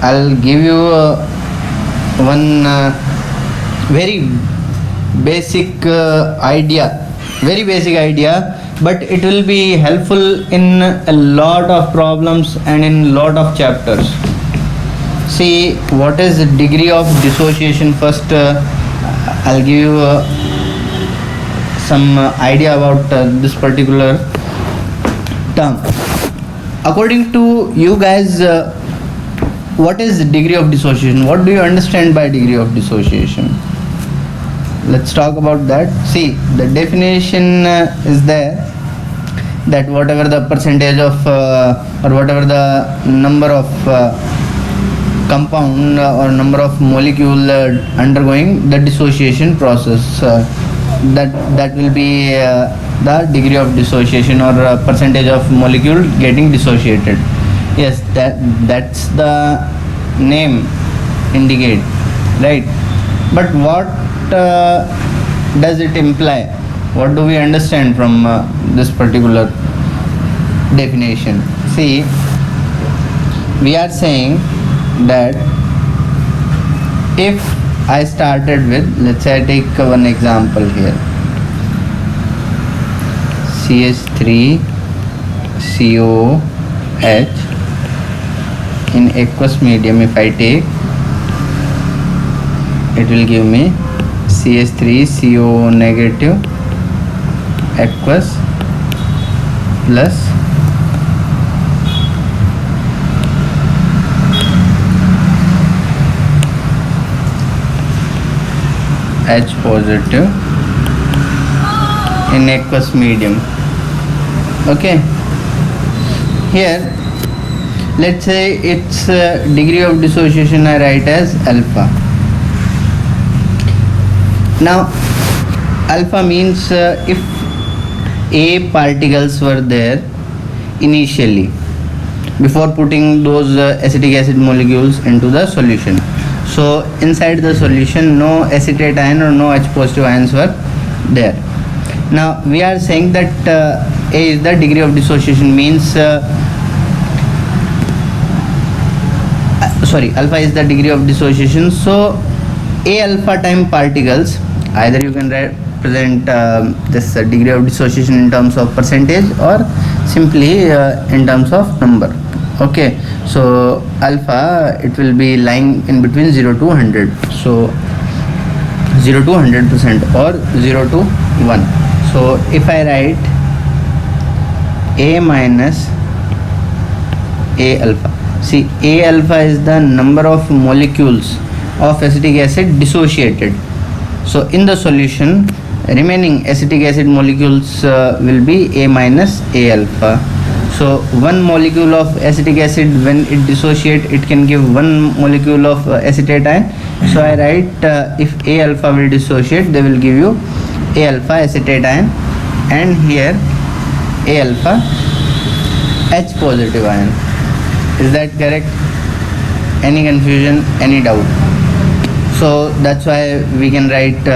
I'll give you one very basic idea, very basic idea, but it will be helpful in a lot of problems and in lot of chapters. See, what is the degree of dissociation? First, I'll give you some idea about this particular term. According to you guys, what is the degree of dissociation? What do you understand by degree of dissociation? Let's talk about that. See, the definition is there, that whatever the percentage of or whatever the number of compound or number of molecule undergoing the dissociation process, that will be the degree of dissociation, or percentage of molecule getting dissociated. Yes, that's the name indicate, right? But what does it imply? What do we understand from this particular definition? See, we are saying that if I started with, let's say I take one example here, CH3 COH in aqueous medium. If I take, it will give me CH3 CO negative aqueous plus H positive in aqueous medium. Okay, here let's say its degree of dissociation I write as alpha. Now alpha means if A particles were there initially before putting those acetic acid molecules into the solution. So inside the solution no acetate ion or no H positive ions were there. Now we are saying that A is the degree of dissociation, means alpha is the degree of dissociation. So A alpha time particles, either you can represent this degree of dissociation in terms of percentage or simply in terms of number. Okay, so alpha, it will be lying in between 0 to 100. So 0 to 100% or 0 to 1. So if I write A minus A alpha, see, A alpha is the number of molecules of acetic acid dissociated. So in the solution remaining acetic acid molecules will be A minus A alpha. So one molecule of acetic acid, when it dissociate, it can give one molecule of acetate ion. So I write if A alpha will dissociate, they will give you A alpha acetate ion, and here A alpha H positive ion. Is that correct? Any confusion, any doubt? So that's why we can write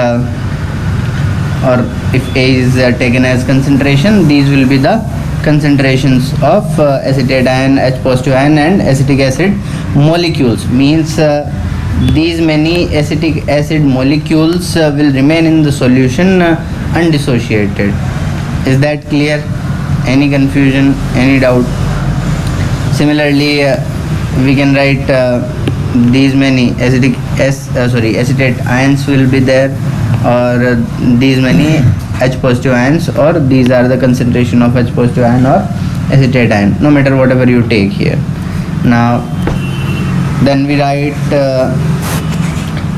or if A is taken as concentration, these will be the concentrations of acetate ion, H positive ion and acetic acid molecules. Means these many acetic acid molecules will remain in the solution undissociated. Is that clear? Any confusion, any doubt? Similarly, we can write these many acetate ions will be there, or these many H positive ions, or these are the concentration of H positive ion or acetate ion, no matter whatever you take here. Now then we write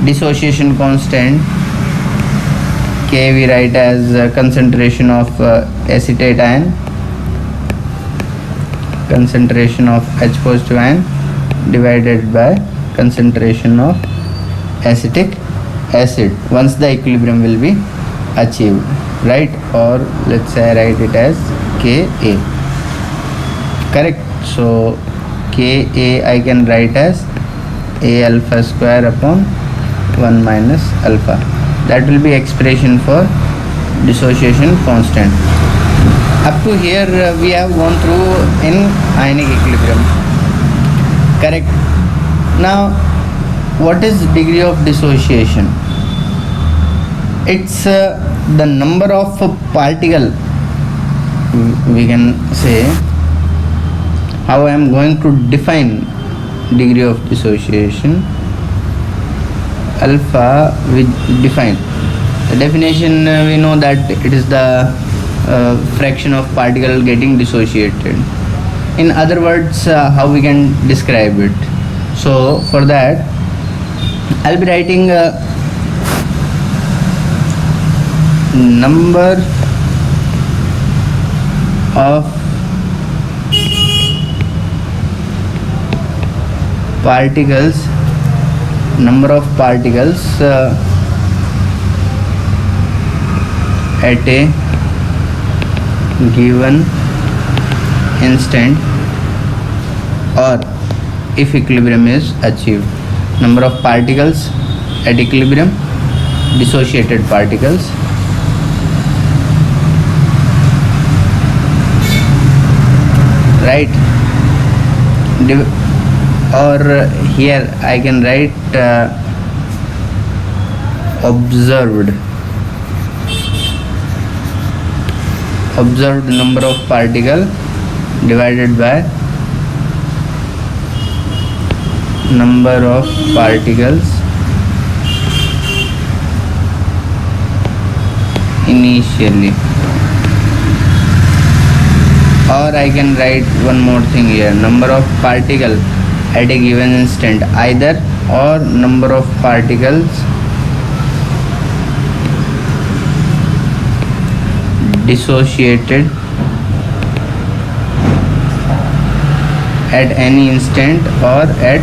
dissociation constant K, we write as concentration of acetate ion, concentration of H positive ion divided by concentration of acetic acid, once the equilibrium will be achieved, right? Or let's say I write it as Ka, correct? So Ka I can write as A alpha square upon 1 minus alpha. That will be expression for dissociation constant. Up to here we have gone through in ionic equilibrium. correct. Now what is degree of dissociation? It's the number of particle, we can say. How I am going to define degree of dissociation? Alpha we define the definition, we know that it is the fraction of particle getting dissociated. In other words, how we can describe it? So for that I'll be writing number of particles at a given instant, or if equilibrium is achieved. Number of particles at equilibrium, dissociated particles, right? Or here I can write observed number of particle divided by number of particles initially. Or I can write one more thing here, number of particle at a given instant, either, or number of particles dissociated at any instant or at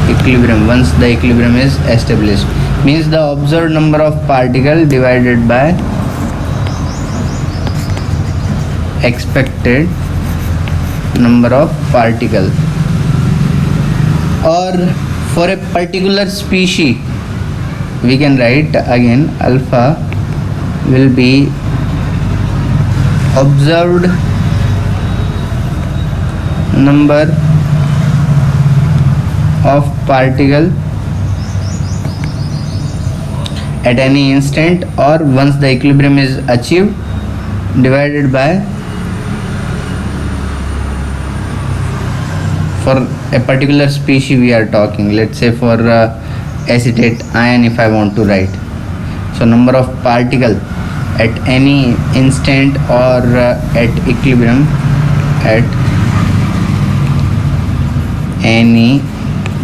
equilibrium, once the equilibrium is established. Means the observed number of particle divided by expected number of particle. Or for a particular species we can write again alpha will be observed number of particle at any instant or once the equilibrium is achieved divided by, for a particular species we are talking, let's say for acetate ion if I want to write. So number of particle at any instant or at equilibrium, at any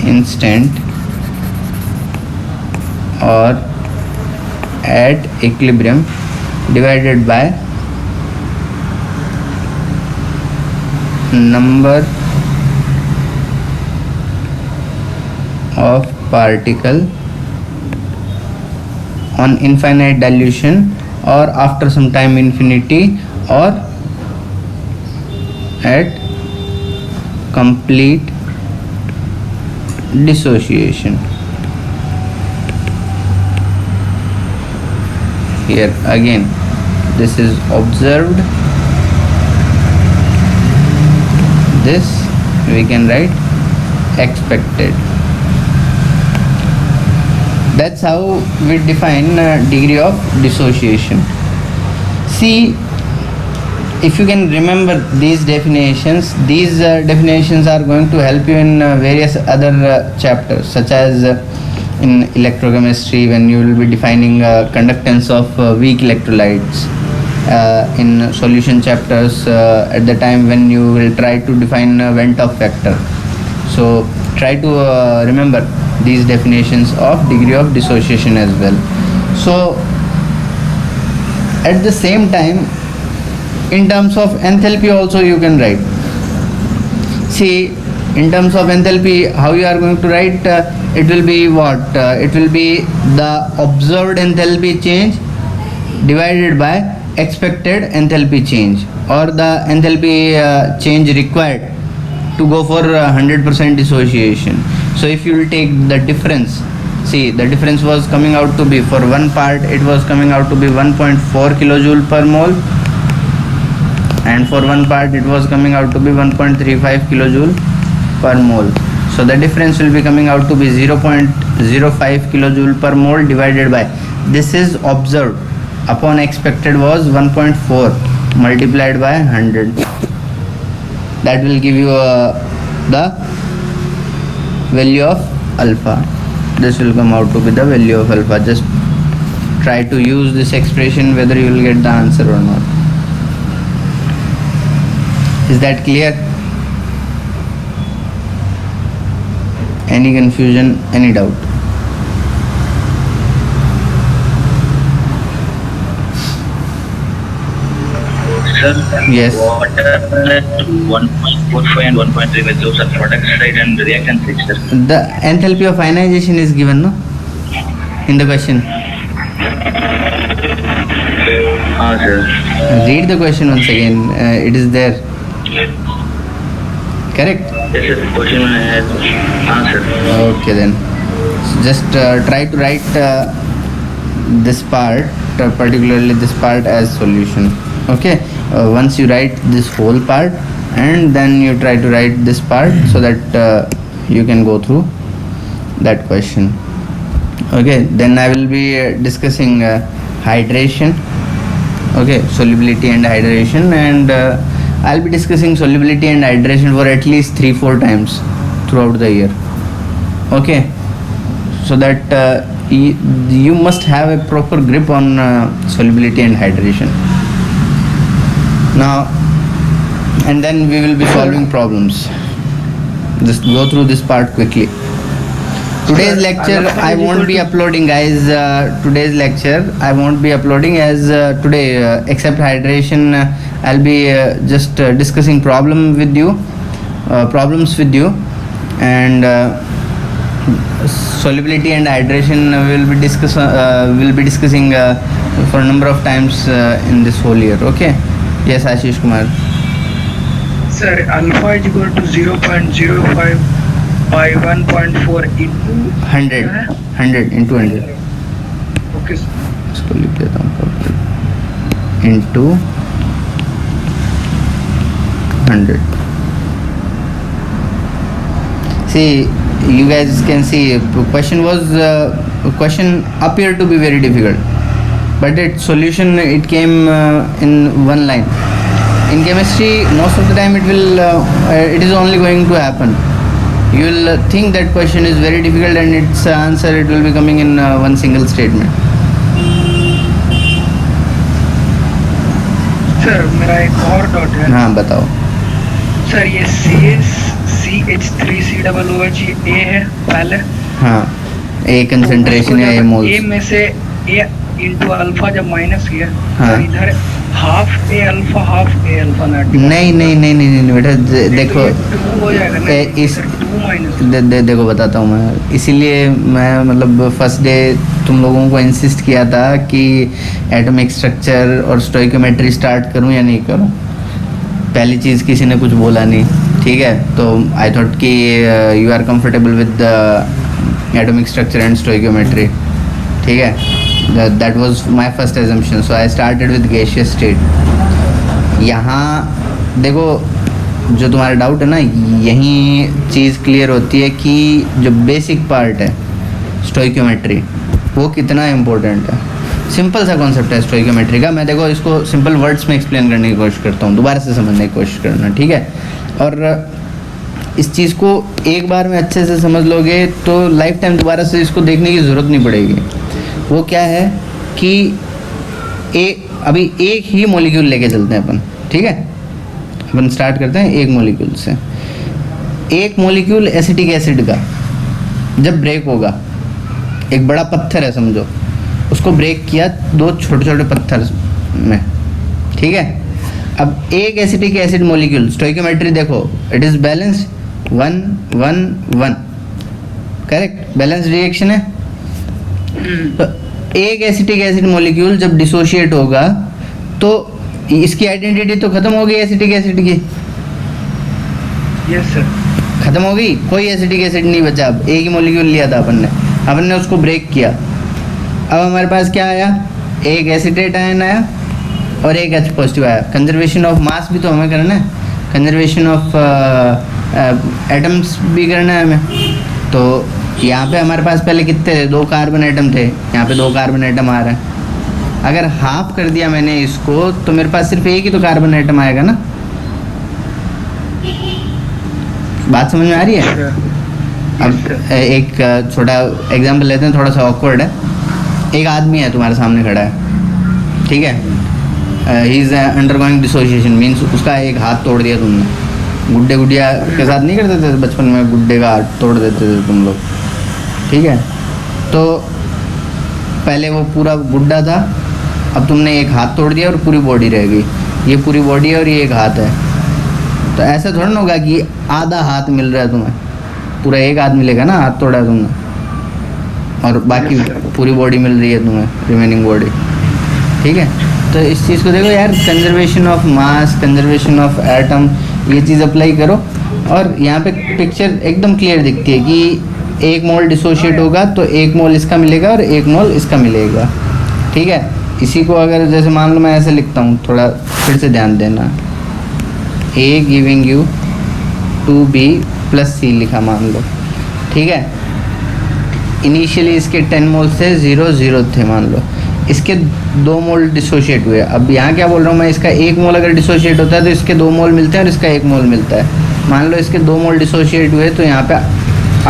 instant or at equilibrium divided by number of particle on infinite dilution or after some time infinity or at complete dissociation. Here again this is observed, this we can write expected. That's how we define degree of dissociation. See, if you can remember these definitions are going to help you in various other chapters, such as in electrochemistry when you will be defining conductance of weak electrolytes, in solution chapters at the time when you will try to define Ventov factor. So try to remember these definitions of degree of dissociation as well. So at the same time, in terms of enthalpy also you can write. See, in terms of enthalpy, how you are going to write? It will be what? It will be the observed enthalpy change divided by expected enthalpy change, or the enthalpy change required to go for 100% dissociation. So if you will take the difference, see, the difference was coming out to be, for one part it was coming out to be 1.4 kilojoule per mole, and for one part it was coming out to be 1.35 kilojoule per mole. So the difference will be coming out to be 0.05 kilojoule per mole divided by, this is observed, upon expected was 1.4 multiplied by 100. That will give you the value of alpha. This will come out to be the value of alpha. Just try to use this expression whether you will get the answer or not. Is that clear? Any confusion, any doubt? Sir, Yes. what are 1.45 and 1.3 values of product side and reactant side, sir? The enthalpy of ionization is given, no? In the question. Sir. Read the question once again. It is there. Correct? Yes, sir. Question has answer. Okay then. So just try to write this part, particularly this part as solution. Okay. Once you write this whole part and then you try to write this part so that you can go through that question. Okay. Then I will be discussing hydration. Okay, solubility and hydration, and I'll be discussing solubility and hydration for at least 3-4 times throughout the year. Okay, so that you must have a proper grip on solubility and hydration. Now, and then we will be solving problems. Just go through this part quickly. Today's lecture I won't be uploading, guys. Today's lecture I won't be uploading as today, except hydration. I'll be just discussing problems with you, and solubility and hydration will be discussing for a number of times in this whole year. Okay. Yes, Ashish Kumar. Sir, alpha is equal to 0.05 by 1.4 into 100 into 100. Okay, sir. इसको लिख देता हूँ into 100. See, you guys can see question appeared to be very difficult, but its solution it came in one line. In chemistry, most of the time it is only going to happen. You will think that question is very difficult and its answer it will be coming in one single statement. Sir मेरा एक और dot है. हाँ बताओ. Sir ये CH3COOH A है पहले. हाँ, A कंसंट्रेशन है, A A मोल्स. में से A इंटू अल्फा जब माइनस किया हाँ. तो इधर हाफ A अल्फा नॉट. नहीं बेटा देखो, हो जाएगा ना. इस 2 माइनस. देखो बताता हूँ मैं, इसीलिए मैं मतलब फर्स्ट डे तुम लोगों को इंसिस्ट किया था कि एटॉमिक स्ट्रक्चर और स्टोइकोमेट्री स्टार्ट करूँ या नहीं करूँ. पहली चीज़ किसी ने कुछ बोला नहीं, ठीक है. तो आई थॉट कि you are comfortable with atomic structure and stoichiometry, ठीक है. That was my first assumption, so I started with gaseous state. यहाँ देखो जो तुम्हारा डाउट है ना, यही चीज़ क्लियर होती है कि जो बेसिक पार्ट है स्टोइकोमेट्री वो कितना इम्पोर्टेंट है. सिंपल सा कॉन्सेप्ट है स्टोइकोमेट्री का. मैं देखो इसको सिंपल वर्ड्स में एक्सप्लेन करने की कोशिश करता हूँ, दोबारा से समझने की कोशिश करना, ठीक है. और इस चीज़ को एक बार में अच्छे से समझ लोगे तो लाइफ टाइम दोबारा से इसको देखने की ज़रूरत नहीं पड़ेगी. वो क्या है कि अभी एक ही मॉलिक्यूल लेके चलते हैं अपन, ठीक है. अपन स्टार्ट करते हैं एक मॉलिक्यूल से. एक मॉलिक्यूल एसिटिक एसिड का जब ब्रेक होगा, एक बड़ा पत्थर है समझो, उसको ब्रेक किया दो छोटे छोटे पत्थर में, ठीक है. अब एक एसिटिक एसिड मॉलिक्यूल, स्टोइकोमेट्री देखो, it is balanced 1 1 1, correct. Balance reaction है. तो एक एसिटिक एसिड मॉलिक्यूल जब डिसोशिएट होगा तो इसकी आइडेंटिटी तो खत्म हो गई एसिटिक एसिड की. Yes sir. खत्म हो गई, कोई एसिटिक एसिड नहीं बचा. अब एक ही मॉलिक्यूल लिया था अपन ने उसको ब्रेक किया. अब हमारे पास क्या आया, एक एसिटेट आयन आया और एक H पॉजिटिव आया. कंजर्वेशन ऑफ मास भी तो हमें करना है, कंजर्वेशन ऑफ एटम्स भी करना है हमें। तो यहाँ पे हमारे पास पहले कितने थे, 2 कार्बन एटम थे, यहाँ पे 2 कार्बन एटम आ रहे हैं। अगर हाफ कर दिया मैंने इसको तो मेरे पास सिर्फ एक ही तो कार्बन एटम आएगा ना। बात समझ में आ रही है? अब एक छोटा एग्जांपल लेते हैं, थोड़ा सा ऑकवर्ड है। एक आदमी है तुम्हारे सामने खड़ा है, ठीक है, he is undergoing dissociation, means उसका एक हाथ तोड़ दिया तुमने। गुड्डे गुड़िया के साथ नहीं करते थे बचपन में, गुड्डे का हाथ तोड़ देते थे तुम लोग, ठीक है। तो पहले वो पूरा गुड्डा था, अब तुमने एक हाथ तोड़ दिया और पूरी बॉडी रह गई। ये पूरी बॉडी है और ये एक हाथ है। तो ऐसा थोड़ा ना होगा कि आधा हाथ मिल रहा है तुम्हें, पूरा एक हाथ मिलेगा ना, हाथ तोड़ा है तुमने और बाकी पूरी बॉडी मिल रही है तुम्हें, रिमेनिंग बॉडी, ठीक है। तो इस चीज़ को देखो यार, conservation of mass, conservation of atom, ये चीज़ अप्लाई करो और यहाँ पे पिक्चर एकदम क्लियर दिखती है कि 1 मोल डिसोशिएट होगा तो 1 मोल इसका मिलेगा और 1 मोल इसका मिलेगा, ठीक है। इसी को अगर जैसे मान लो मैं ऐसे लिखता हूँ, थोड़ा फिर से ध्यान देना, A giving you 2B + C लिखा मान लो, ठीक है। इनिशियली इसके 10 मोल थे, 0 थे मान लो, इसके 2 मोल डिसोशिएट हुए। अब यहाँ क्या बोल रहा हूँ मैं, इसका 1 मोल अगर डिसोशिएट होता है तो इसके 2 मोल मिलते हैं और इसका 1 मोल मिलता है। मान लो इसके 2 मोल डिसोशिएट हुए तो यहाँ पे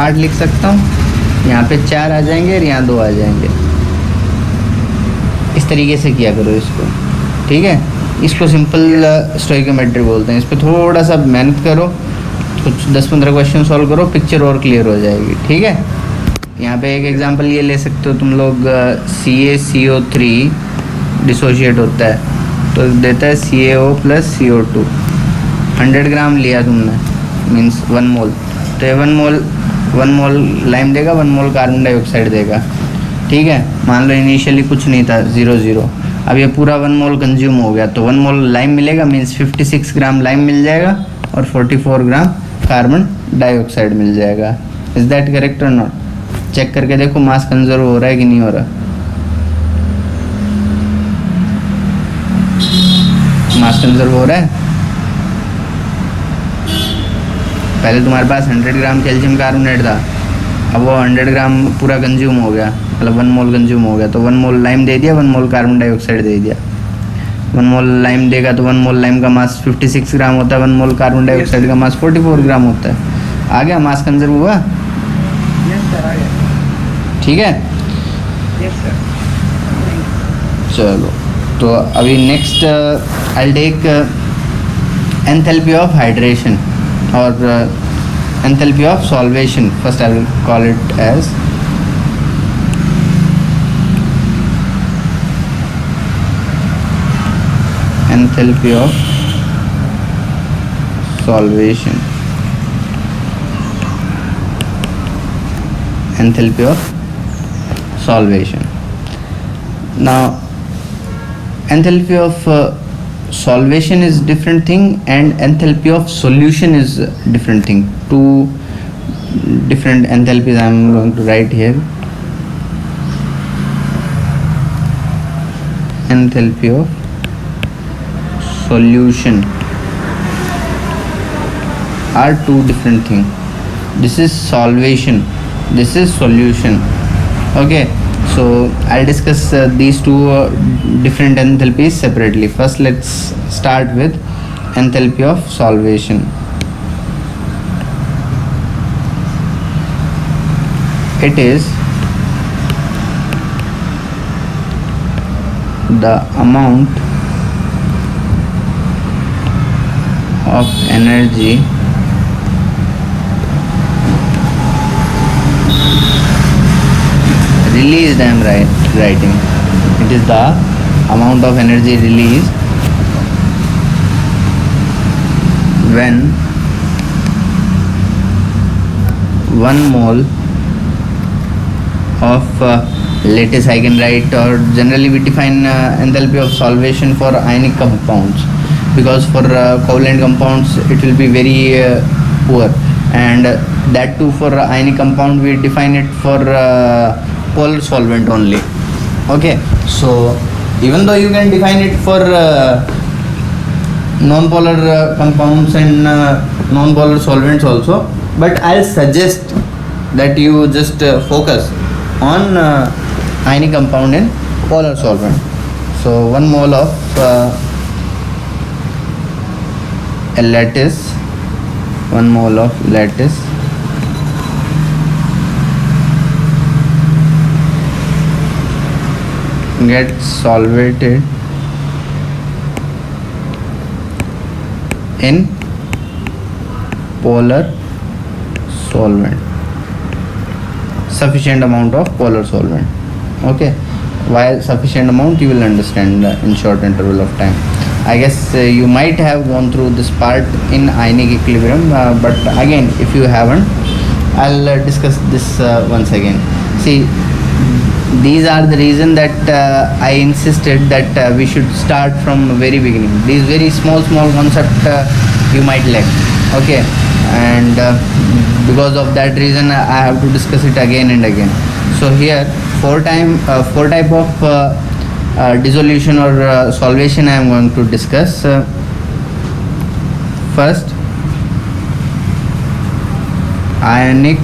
8 लिख सकता हूँ, यहाँ पे 4 आ जाएंगे और यहाँ 2 आ जाएंगे। इस तरीके से किया करो इसको, ठीक है। इसको सिंपल स्टोइकोमेट्री बोलते हैं। इस पर थोड़ा सा मेहनत करो, कुछ 10-15 क्वेश्चन सॉल्व करो, पिक्चर और क्लियर हो जाएगी, ठीक है। यहाँ पे एक एग्जांपल ये ले सकते हो तुम लोग, CaCO3 डिसोशिएट होता है तो देता है CaO + CO2। 100 ग्राम लिया तुमने, मीन्स 1 मोल, तो ये 1 मोल लाइम देगा, 1 मोल कार्बन डाइऑक्साइड देगा, ठीक है। मान लो इनिशियली कुछ नहीं था, 0 अब ये पूरा 1 मोल कंज्यूम हो गया तो 1 मोल लाइम मिलेगा, मीन्स 56 ग्राम लाइम मिल जाएगा और 44 ग्राम कार्बन डाइऑक्साइड मिल जाएगा। इज दैट करेक्ट और नॉट? चेक करके देखो मास कंजर्व हो रहा है कि नहीं हो रहा। मास कंजर्व हो रहा है। पहले तुम्हारे पास 100 ग्राम कैल्शियम कार्बोनेट था, अब वो 100 ग्राम पूरा कंज्यूम हो गया, मतलब 1 मोल कंज्यूम हो गया तो 1 मोल लाइम दे दिया, 1 मोल कार्बन डाइऑक्साइड दे दिया। 1 मोल लाइम देगा तो 1 मोल लाइम का मास 56 ग्राम होता है, 1 मोल कार्बन डाइऑक्साइड का मास 44 ग्राम होता है। आ गया, मास कंजर्व हुआ, ठीक है। चलो तो अभी next I take enthalpy of hydration और enthalpy of solvation. First I will call it as enthalpy of solvation, enthalpy of solvation. Now enthalpy of solvation is different thing and enthalpy of solution is different thing. Two different enthalpies I am going to write here. Enthalpy of solution are two different things. This is solvation, this is solution. Okay, so I'll discuss these two different enthalpies separately. First let's start with enthalpy of solvation. It is the amount of energy released. I am writing it is the amount of energy released when 1 mole of lattice, I can write, or generally we define enthalpy of solvation for ionic compounds, because for covalent compounds it will be very poor, and that too for ionic compound we define it for polar solvent only. Okay, so even though you can define it for non-polar compounds and non-polar solvents also, but I'll suggest that you just focus on ionic compound and polar solvent. So 1 mole of lattice, 1 mole of lattice gets solvated in polar solvent, sufficient amount of polar solvent. Okay, why sufficient amount you will understand in short interval of time. I guess you might have gone through this part in ionic equilibrium, but again if you haven't, I'll discuss this once again. See, these are the reason that I insisted that we should start from very beginning. These very small concept you might lack. Okay, and because of that reason I have to discuss it again and again. So here four type of dissolution or solvation I am going to discuss. First, ionic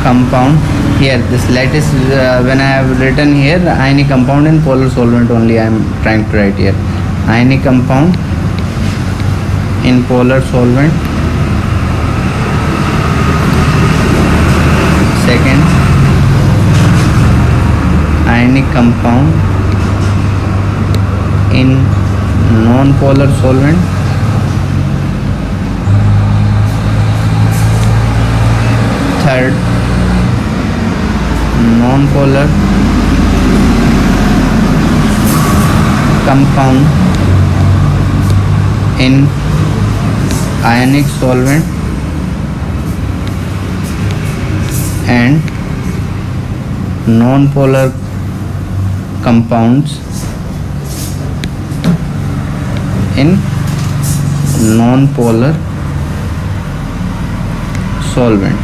compound. Here this lattice, when I have written here ionic compound and polar solvent only I am trying to write here. Ionic compound in polar solvent. Second, ionic compound in non-polar solvent. Third, non-polar compound in ionic solvent and non-polar compounds in non-polar solvent.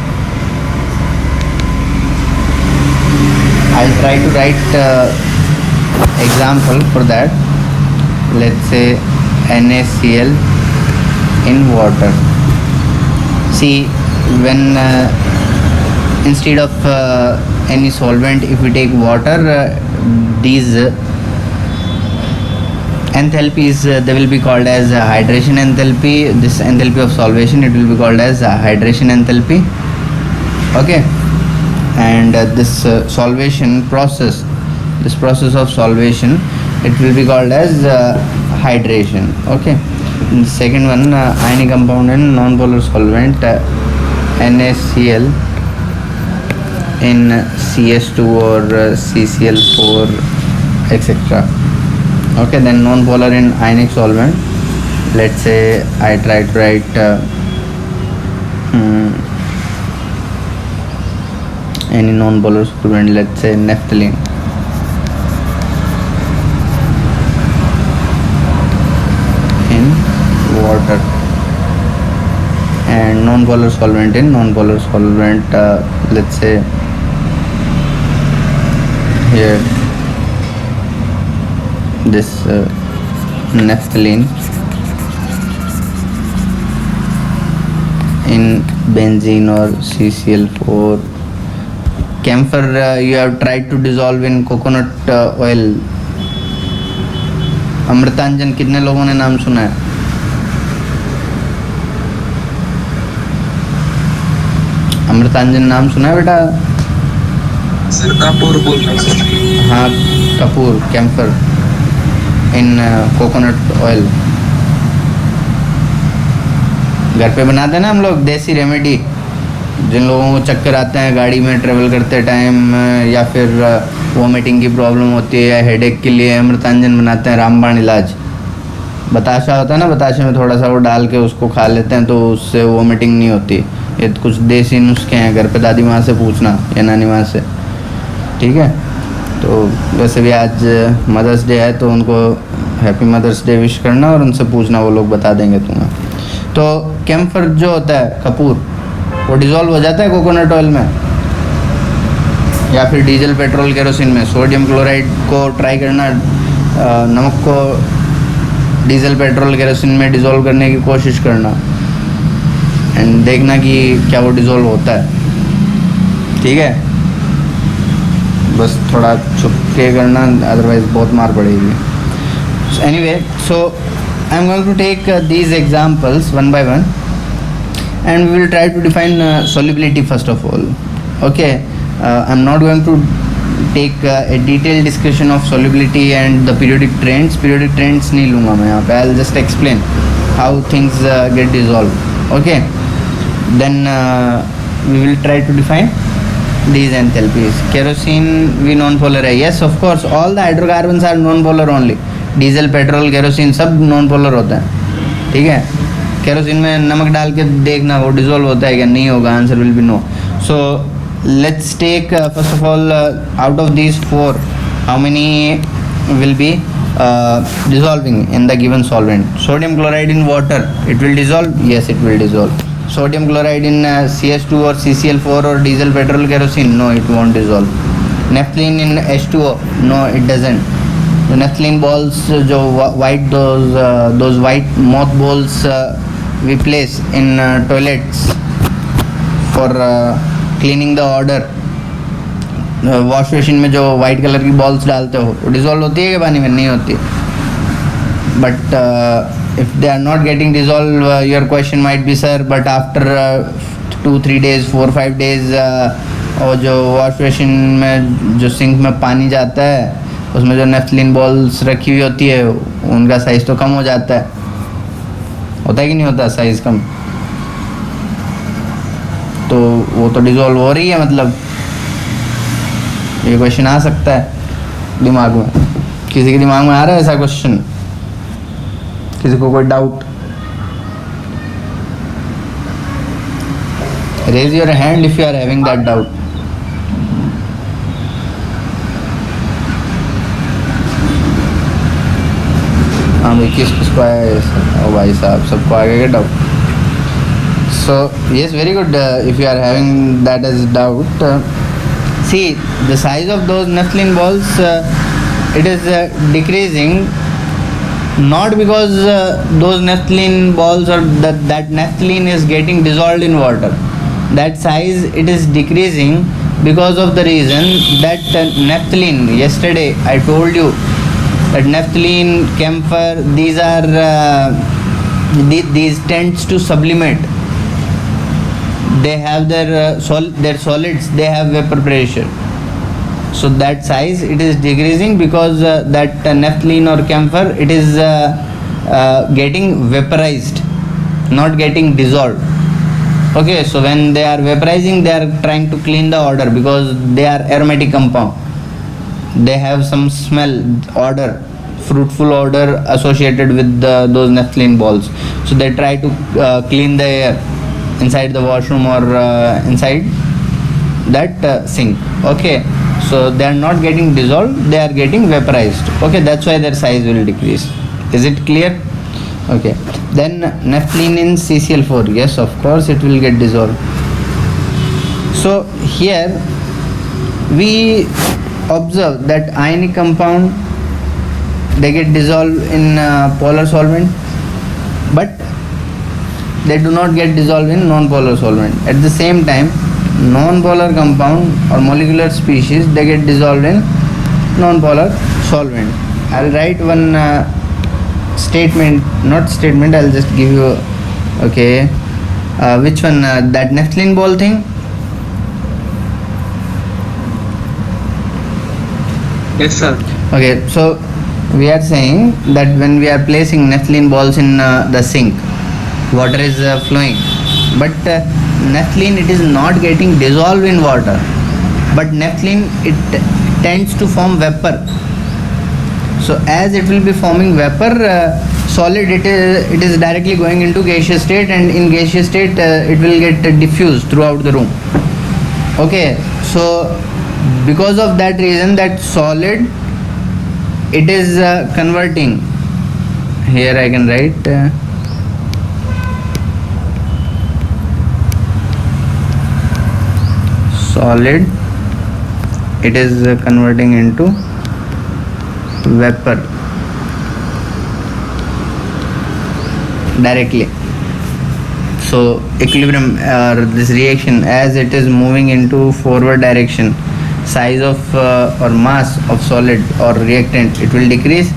I'll try to write example for that. Let's say NaCl in water. See, when instead of any solvent, if we take water, these enthalpies they will be called as hydration enthalpy. This enthalpy of solvation, it will be called as hydration enthalpy. Okay, and this solvation process, this process of solvation, it will be called as hydration. Okay, and the second one, ionic compound and non-polar solvent, NaCl in CS2 or CCl4, etc. Okay, then non-polar in ionic solvent. Let's say I try to write any non-polar solvent, let's say naphthalene. In water, and non-polar solvent in non-polar solvent, let's say here this naphthalene in benzene or CCl4. Camphor you have tried to dissolve in coconut oil. Amrutanjan कितने लोगों ने नाम सुना है? अमृतांजन नाम सुना है बेटा? सर कपूर बोल रहा हूँ। हाँ, कपूर, कैम्फर इन कोकोनट ऑयल घर पे बनाते हैं ना हम लोग, देसी रेमेडी। जिन लोगों को चक्कर आते हैं गाड़ी में ट्रेवल करते टाइम, या फिर वोमिटिंग की प्रॉब्लम होती है या हेडेक के लिए अमृतांजन बनाते हैं, रामबाण इलाज। बताशा होता है ना, बताशे में थोड़ा सा वो डाल के उसको खा लेते हैं तो उससे वोमिटिंग नहीं होती। ये कुछ देसी नुस्खे हैं, घर पे दादी माँ से पूछना या नानी माँ से, ठीक है। तो वैसे भी आज मदर्स डे है तो उनको हैप्पी मदर्स डे विश करना और उनसे पूछना, वो लोग बता देंगे तुम्हें। तो कैम्फर जो होता है, कपूर, वो डिज़ोल्व हो जाता है कोकोनट ऑयल में या फिर डीजल, पेट्रोल, केरोसिन में। सोडियम क्लोराइड को ट्राई करना, नमक को डीजल पेट्रोल केरोसिन में डिज़ोल्व करने की कोशिश करना एंड देखना कि क्या वो डिज़ोल्व होता है, ठीक है। बस थोड़ा छुप के करना, अदरवाइज बहुत मार पड़ेगी। Anyway, so I am going to take these examples one by one and we will try to define solubility first of all. Okay, I'm not going to take a detailed discussion of solubility and the periodic trends नहीं लूँगा मैं यहाँ पे. I'll just explain how things get dissolved. Okay, then we will try to define these enthalpies. Kerosene we non-polar है. Yes, of course, all the hydrocarbons are non-polar only. Diesel, petrol, kerosene सब non-polar होता है, ठीक है। Kerosene में नमक डाल के देखना वो डिज़ोल्व होता है क्या, नहीं होगा, answer will be no. So let's take first of all out of these four how many will be dissolving in the given solvent. Sodium chloride in water, it will dissolve, yes it will dissolve. Sodium chloride in CH2 or CCl4 or diesel, petrol, kerosene, no it won't dissolve. Naphthalene in H2O, no it doesn't. The naphthalene balls जो white those white moth balls we place in toilets for cleaning the odor. Wash basin में जो white colour की balls डालते हो वो dissolve होती है कि पानी में, नहीं होती। But if they are not getting dissolve, your question might be sir but after 2-3 days 4-5 days और जो वॉश बेसिन में जो सिंक में पानी जाता है उसमें जो नेफ्थलीन बॉल्स रखी हुई होती है उनका साइज़ तो कम हो जाता है, होता है कि नहीं होता साइज़ कम, तो वो तो डिज़ोल्व हो रही है, मतलब ये क्वेश्चन आ सकता है दिमाग में। किसी के दिमाग में आ रहा है ऐसा क्वेश्चन, किसी को कोई doubt? Raise your hand if you are having that doubt. हाँ भाई, किसको आया? ओ भाई साहब, सबको आ गया doubt. So yes, very good. If you are having that as doubt, see the size of those naphthalene balls, it is decreasing, not because those naphthalene balls or that naphthalene is getting dissolved in water. That size it is decreasing because of the reason that naphthalene, yesterday I told you that naphthalene, camphor, these are these tends to sublimate. They have their solids, they have vapor pressure, so that size it is decreasing because that naphthalene or camphor it is getting vaporized, not getting dissolved. Okay, so when they are vaporizing, they are trying to clean the odor because they are aromatic compound, they have some smell, odor, fruitful odor associated with those naphthalene balls, so they try to clean the air inside the washroom or inside that sink. Okay, so they are not getting dissolved, they are getting vaporized. Okay, that's why their size will decrease. Is it clear? Okay, then naphthalene in CCl4, yes of course it will get dissolved. So here we observe that ionic compound, they get dissolved in polar solvent, but they do not get dissolved in non-polar solvent. At the same time, non-polar compound or molecular species, they get dissolved in non-polar solvent. I'll write one statement, not statement, I'll just give you, okay, which one, that naphthalene ball thing? Yes, sir. Okay, so we are saying that when we are placing naphthalene balls in the sink, water is flowing, but naphthalene it is not getting dissolved in water, but naphthalene it tends to form vapor. So as it will be forming vapor, solid, it is directly going into gaseous state, and in gaseous state it will get diffused throughout the room. Okay, so because of that reason, that solid it is converting, here I can write solid, it is converting into vapor. directly. So equilibrium or this reaction, as it is moving into forward direction, size of or mass of solid or reactant, it will decrease.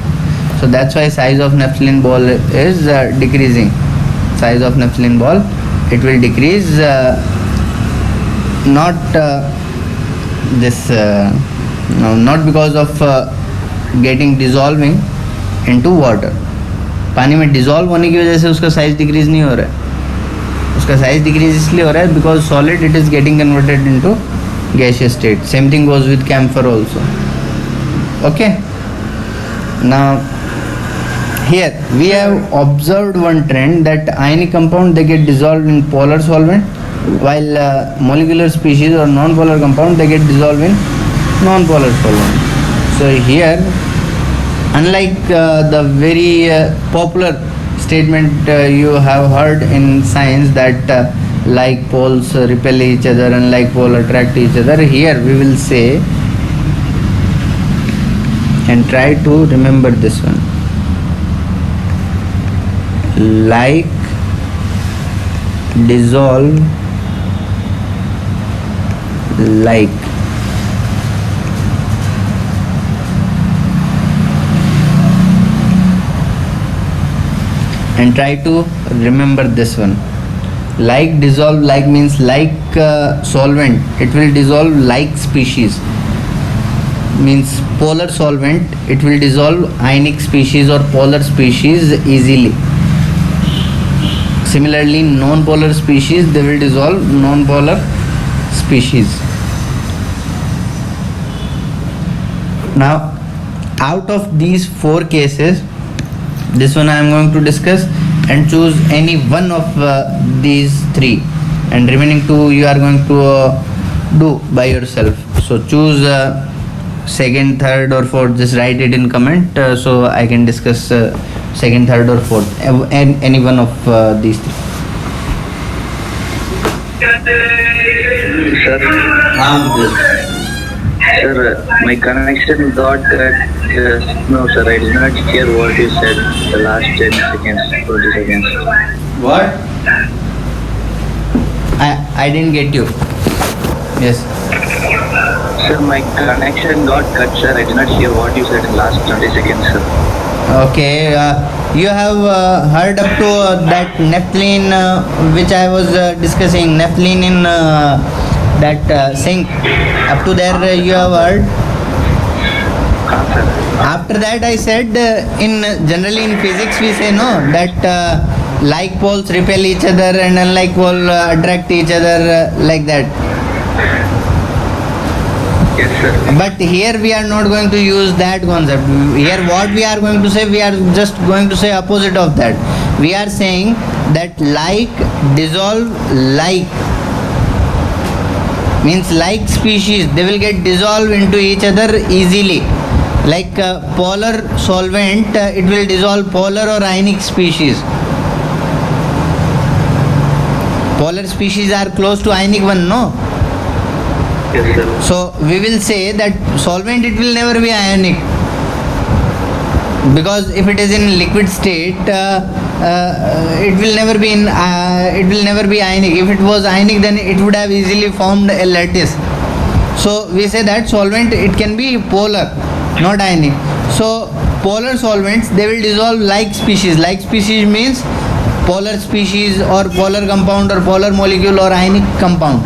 So that's why size of naphthalene ball is decreasing. Size of naphthalene ball, it will decrease, not not because of getting dissolving into water. पानी में dissolve होने की वजह से उसका size decrease नहीं हो रहा है, उसका साइज डिक्रीज इसलिए हो रहा है because solid it is getting converted into gaseous state. Same thing goes with camphor also. Okay, now here we have observed one trend that ionic compound they get dissolved in polar solvent, while molecular species or non-polar compound they get dissolved in non-polar solvent. So here, unlike the very popular statement you have heard in science that like poles repel each other and like poles attract each other, here we will say and try to remember this one: like dissolve like. And try to remember this one: like dissolve like means like solvent it will dissolve like species, means polar solvent it will dissolve ionic species or polar species easily. Similarly, non-polar species they will dissolve non-polar species. Now out of these four cases, this one I am going to discuss and choose any one of these three, and remaining two you are going to do by yourself. So choose second, third or fourth. Just write it in comment so I can discuss second, third or fourth, and any one of these three. Sir, my connection got cut. No, sir, I did not hear what you said the last 10 seconds, 20 seconds. What? I didn't get you. Yes. Sir, my connection got cut, sir. I did not hear what you said in last 20 seconds, sir. Okay, you have heard up to that naphthalene which I was discussing, naphthalene in that sink. Up to there you have heard. After that I said in generally in physics we say no that like poles repel each other and unlike poles attract each other like that. Yes, sir. But here we are not going to use that concept. Here what we are going to say, we are just going to say opposite of that. We are saying that like dissolve like, means like species they will get dissolved into each other easily. Like polar solvent it will dissolve polar or ionic species. Polar species are close to ionic one, no? Yes, sir. So we will say that solvent it will never be ionic, because if it is in liquid state it will never be in it will never be ionic. If it was ionic then it would have easily formed a lattice. So we say that solvent it can be polar, not ionic. So polar solvents they will dissolve like species. Like species means polar species or polar compound or polar molecule or ionic compound.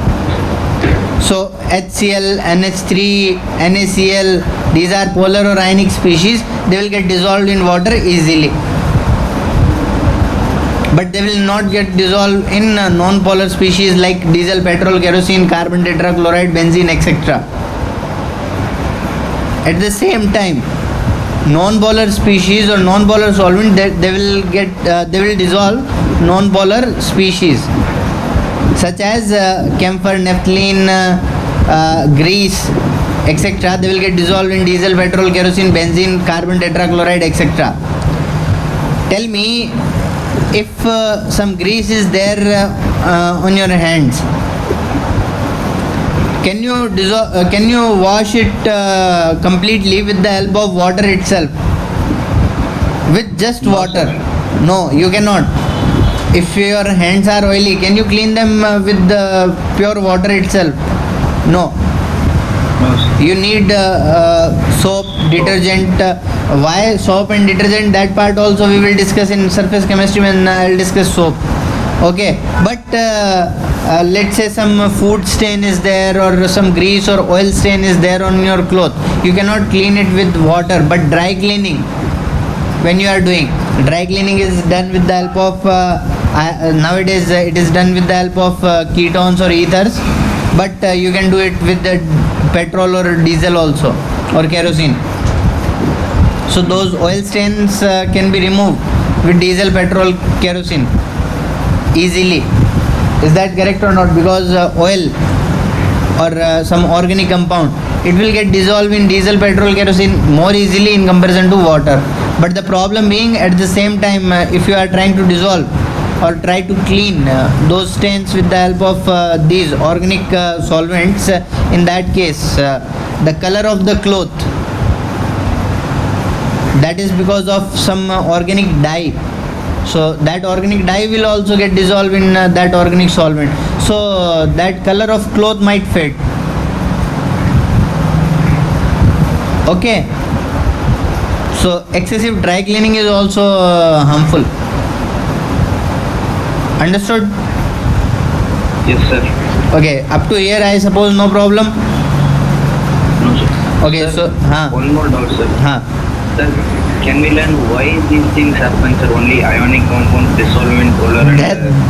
So HCl, NH3, NaCl, these are polar or ionic species. They will get dissolved in water easily, but they will not get dissolved in non-polar species like diesel, petrol, kerosene, carbon tetrachloride, benzene, etc. At the same time, non-polar species or non-polar solvent they will dissolve non-polar species such as camphor, naphthalene, grease, etc. They will get dissolved in diesel, petrol, kerosene, benzene, carbon tetrachloride, etc. Tell me, if some grease is there on your hands, can you wash it completely with the help of water itself? With just water? No, you cannot. If your hands are oily, can you clean them with pure water itself? No. No, sir. You need soap, detergent. Why soap and detergent? That part also we will discuss in surface chemistry when I will discuss soap. Okay, but let's say some food stain is there, or some grease or oil stain is there on your cloth. You cannot clean it with water, but dry cleaning, when you are doing dry cleaning, is done with the help of nowadays it is done with the help of ketones or ethers, but you can do it with the petrol or diesel also, or kerosene. So those oil stains can be removed with diesel, petrol, kerosene easily. Is that correct or not? Because oil or some organic compound, it will get dissolved in diesel, petrol, kerosene more easily in comparison to water. But the problem being, at the same time, if you are trying to dissolve or try to clean those stains with the help of these organic solvents, in that case the color of the cloth, that is because of some organic dye. So that organic dye will also get dissolved in that organic solvent. So that color of cloth might fade. Okay. So excessive dry cleaning is also harmful. Understood? Yes, sir. Okay. Up to here, I suppose no problem. No, sir. Okay. Sir, So, one more doubt, sir. Sir, Can we learn why these things happen, sir? Only ionic compounds, dissolvent, polar, and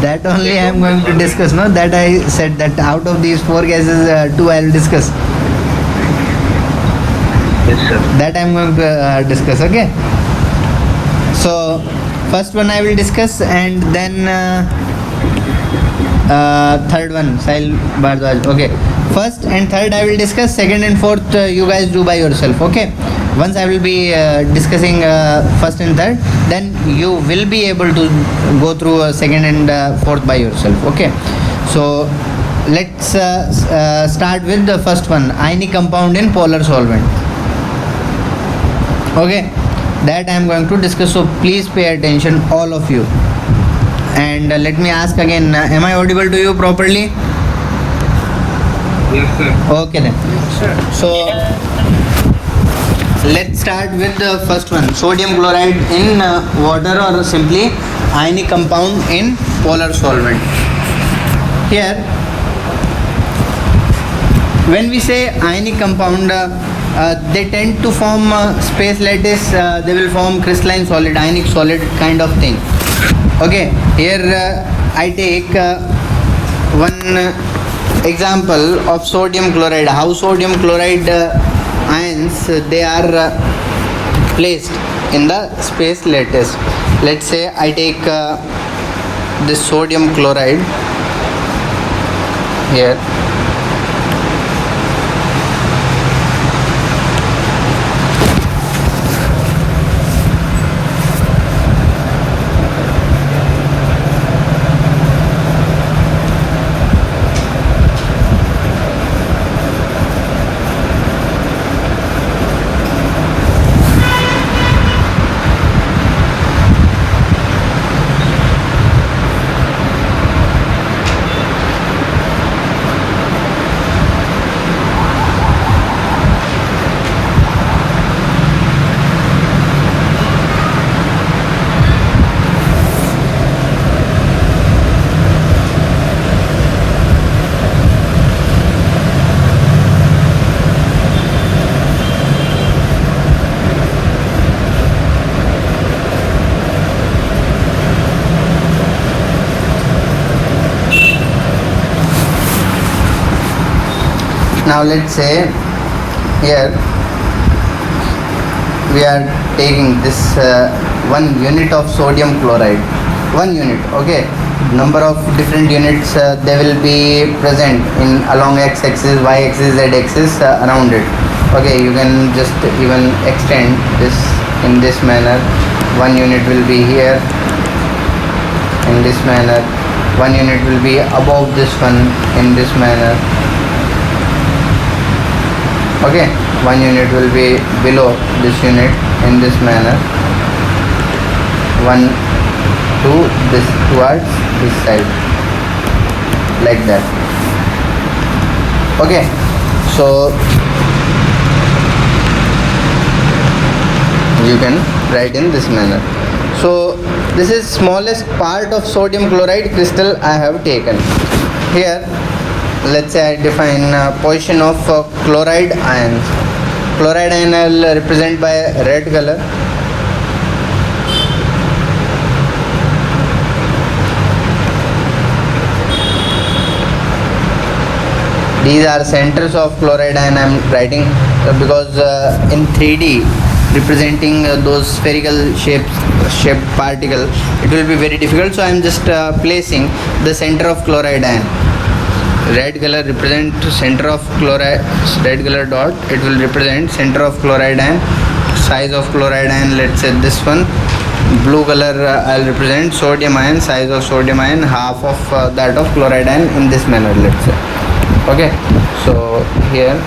that only I am going to discuss. No, that I said that out of these four gases, two I will discuss. yes, sir. That I am going to discuss. Okay. So first one I will discuss, and then third one, Sahil Bhardwaj. Okay. First and third I will discuss. Second and fourth you guys do by yourself. Okay. Once I will be discussing first and third, then you will be able to go through second and fourth by yourself. Okay. So let's start with the first one, ionic compound in polar solvent. Okay, that I am going to discuss, so please pay attention, all of you. And let me ask again, am I audible to you properly? Yes, sir. Okay then. So let's start with the first one, sodium chloride in water, or simply ionic compound in polar solvent. Here, when we say ionic compound, they tend to form space lattice, they will form crystalline solid, ionic solid kind of thing. Okay, here I take one example of sodium chloride, how sodium chloride ions they are placed in the space lattice. Let's say I take this sodium chloride here. Now let's say here we are taking this 1 unit of sodium chloride, 1 unit. Okay, number of different units they will be present in along x-axis, y-axis, z-axis around it. Okay, you can just even extend this in this manner. 1 unit will be here in this manner, 1 unit will be above this one in this manner. Okay, 1 unit will be below this unit in this manner. 1 to this, towards this side, like that. Okay, so you can write in this manner. So this is smallest part of sodium chloride crystal I have taken. Here, let's say I define position of chloride ions. Chloride ion I will represent by red color. These are centers of chloride ion I am writing because in 3D representing those spherical shaped particle, it will be very difficult. So I am just placing the center of chloride ion. Red color represent center of chloride, red color dot, it will represent center of chloride ion. Size of chloride ion, let's say this one. Blue color I'll represent sodium ion, size of sodium ion, half of that of chloride ion, in this manner, let's say. Okay, so here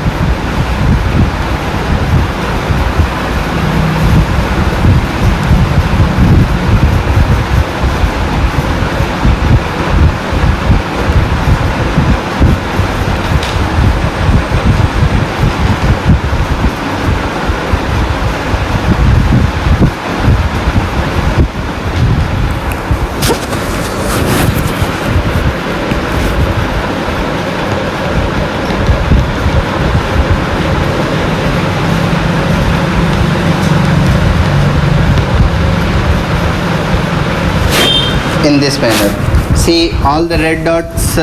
in this manner. See, all the red dots,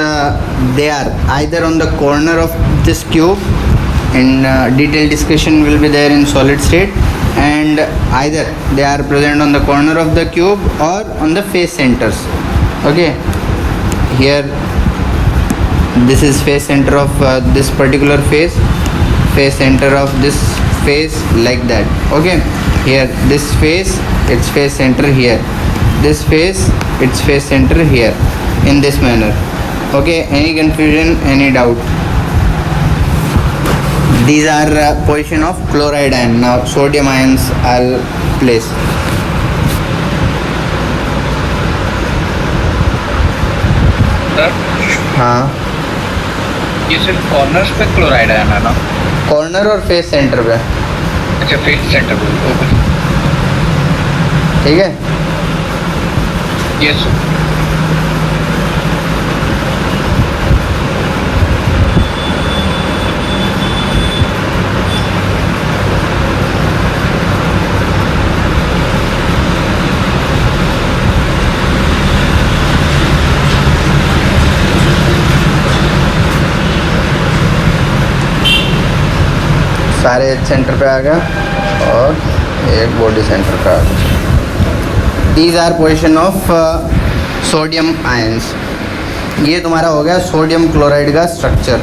they are either on the corner of this cube, and detailed discussion will be there in solid state, and either they are present on the corner of the cube or on the face centers. Okay, here this is face center of this particular face center of this face, like that. Okay, here this face, its face center here, this face, its face center here, in this manner. Okay, any confusion, any doubt? These are position of chloride ion. Now sodium ions I'll place. Sir हाँ, ये सिर्फ corners पे chloride ion है ना? Corner और face centre पे, अच्छा face centre पे, ओके ठीक है. यस सारे सेंटर पे आ गया और एक बॉडी सेंटर पे आ गया. These are position of sodium ions. ये तुम्हारा हो गया सोडियम क्लोराइड का structure.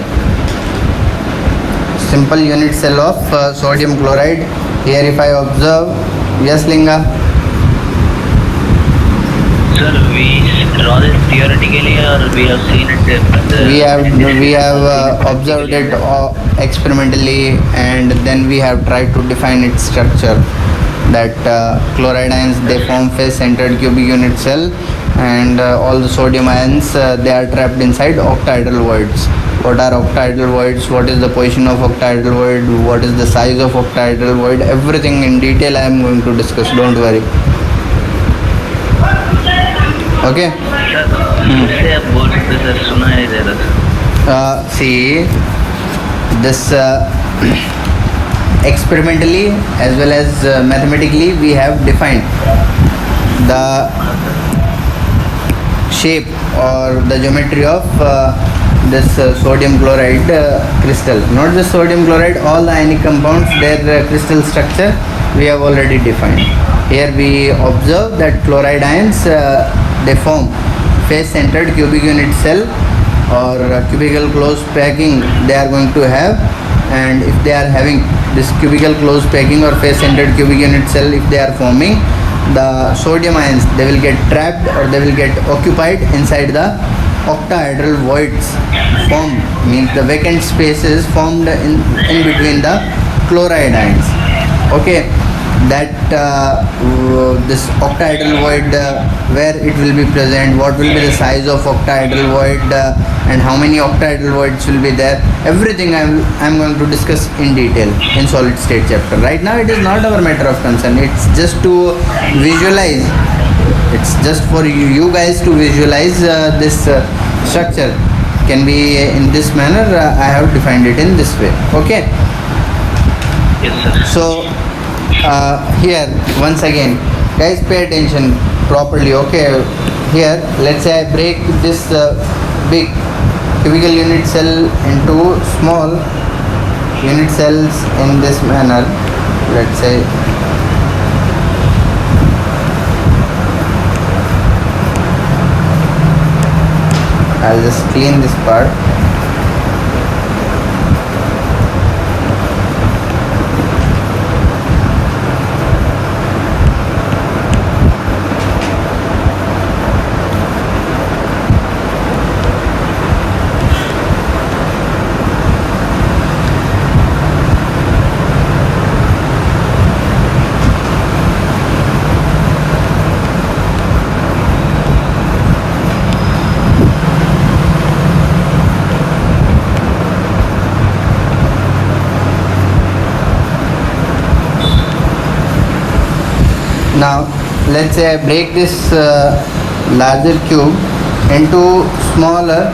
Simple unit cell of sodium chloride. Here if I observe, yes Linga, Sir, we draw this theoretically or we have seen it? we have observed it experimentally, and then we have tried to define its structure. That chloride ions, they form face centered cubic unit cell, and all the sodium ions, they are trapped inside octahedral voids. What are octahedral voids? What is the position of octahedral void? What is the size of octahedral void? Everything in detail I am going to discuss, don't worry. Okay. इससे आप बोल सकते sir, सुना है जरा. See, this experimentally as well as mathematically we have defined the shape or the geometry of this sodium chloride crystal. Not just sodium chloride, all the ionic compounds, their crystal structure we have already defined. Here we observe that chloride ions, they form face centered cubic unit cell or cubical closed packing they are going to have. And if they are having this cubical closed packing or face centered cubic unit cell, if they are forming, the sodium ions, they will get trapped or they will get occupied inside the octahedral voids formed, means the vacant spaces formed in between the chloride ions. Okay, that this octahedral void where it will be present, what will be the size of octahedral void, and how many octahedral voids will be there. Everything I'm going to discuss in detail in solid state chapter. Right now it is not our matter of concern, it's just to visualize, it's just for you guys to visualize this structure can be in this manner. I have defined it in this way. Okay, Yes, sir. so here once again guys, pay attention properly. Okay, here let's say I break this big cubical unit cell into small unit cells in this manner. Let's say I'll just clean this part. Now let's say I break this larger cube into smaller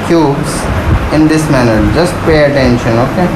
cubes in this manner. Just pay attention, okay?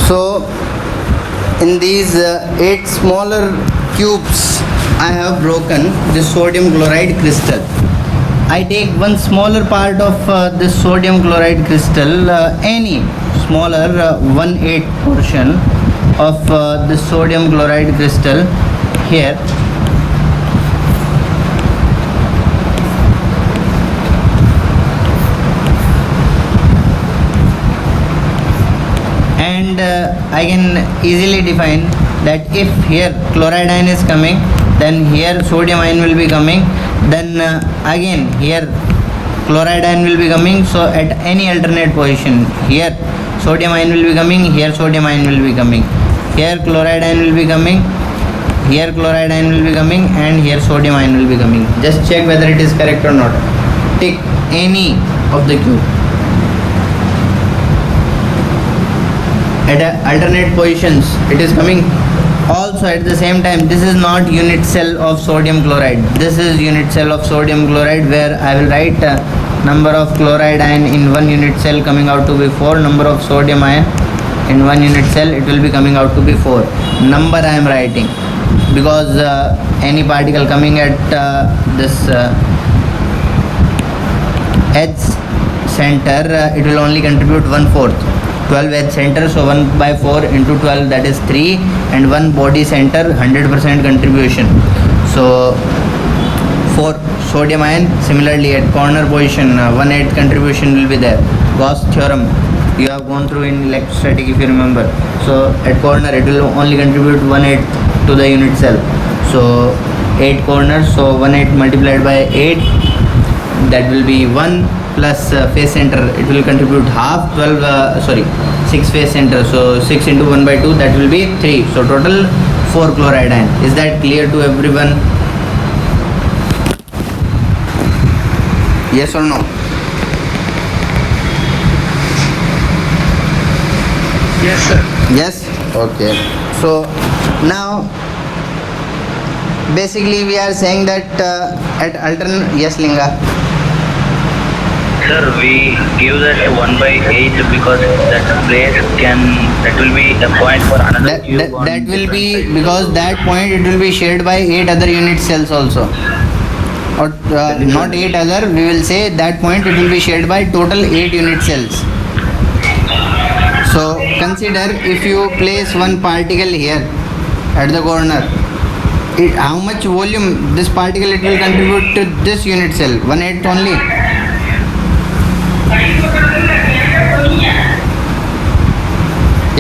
So in these 8 smaller cubes I have broken this sodium chloride crystal. I take one smaller part of this sodium chloride crystal, any smaller 1/8 portion of this sodium chloride crystal here. And I can easily define that if here chloride ion is coming, then here sodium ion will be coming, then again here chloride ion will be coming. So at any alternate position, here sodium ion will be coming, here sodium ion will be coming, here chloride ion will be coming, here chloride ion will be coming, and here sodium ion will be coming. Just check whether it is correct or not. Take any of the cube. At alternate positions it is coming. Also at the same time, this is not unit cell of sodium chloride, this is unit cell of sodium chloride, where I will write number of chloride ion in one unit cell coming out to be 4, number of sodium ion in one unit cell it will be coming out to be 4. Number I am writing because any particle coming at this edge center, it will only contribute 1/4. 12 edge center, so 1 by 4 into 12, that is 3, and 1 body center, 100% contribution, so 4. Sodium ion, similarly at corner position, 1/8 contribution will be there. Gauss theorem you have gone through in electrostatic if you remember. So at corner it will only contribute 1/8 to the unit cell. So 8 corners, so 1/8 multiplied by 8, that will be 1, plus face center, it will contribute half. 6 face center, so 6 into 1 by 2, that will be 3. So total 4 chloride ion. Is that clear to everyone? Yes or no? Yes, sir. Yes? Okay. So now basically we are saying that at alternate, yes Linga? Sir, we give that 1 by 8 because that will be a point for another cube. That will be because that point it will be shared by 8 other unit cells also. Or not 8 other, we will say that point it will be shared by total 8 unit cells. So consider if you place one particle here at the corner, how much volume this particle it will contribute to this unit cell? 1/8 only.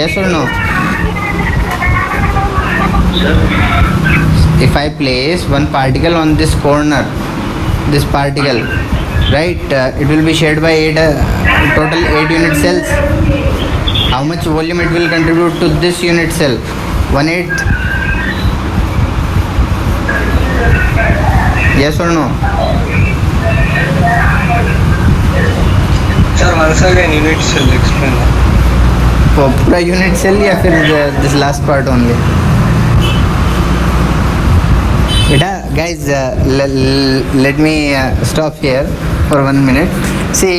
Yes or no? Sir, If I place one particle on this corner, this particle, right, it will be shared by 8 total 8 unit cells. How much volume it will contribute to this unit cell? 1/8. Yes or no? Sir, once again unit cell explain. पूरा unit cell या फिर this last part only? Beta, guys, let me stop here for 1 minute. See,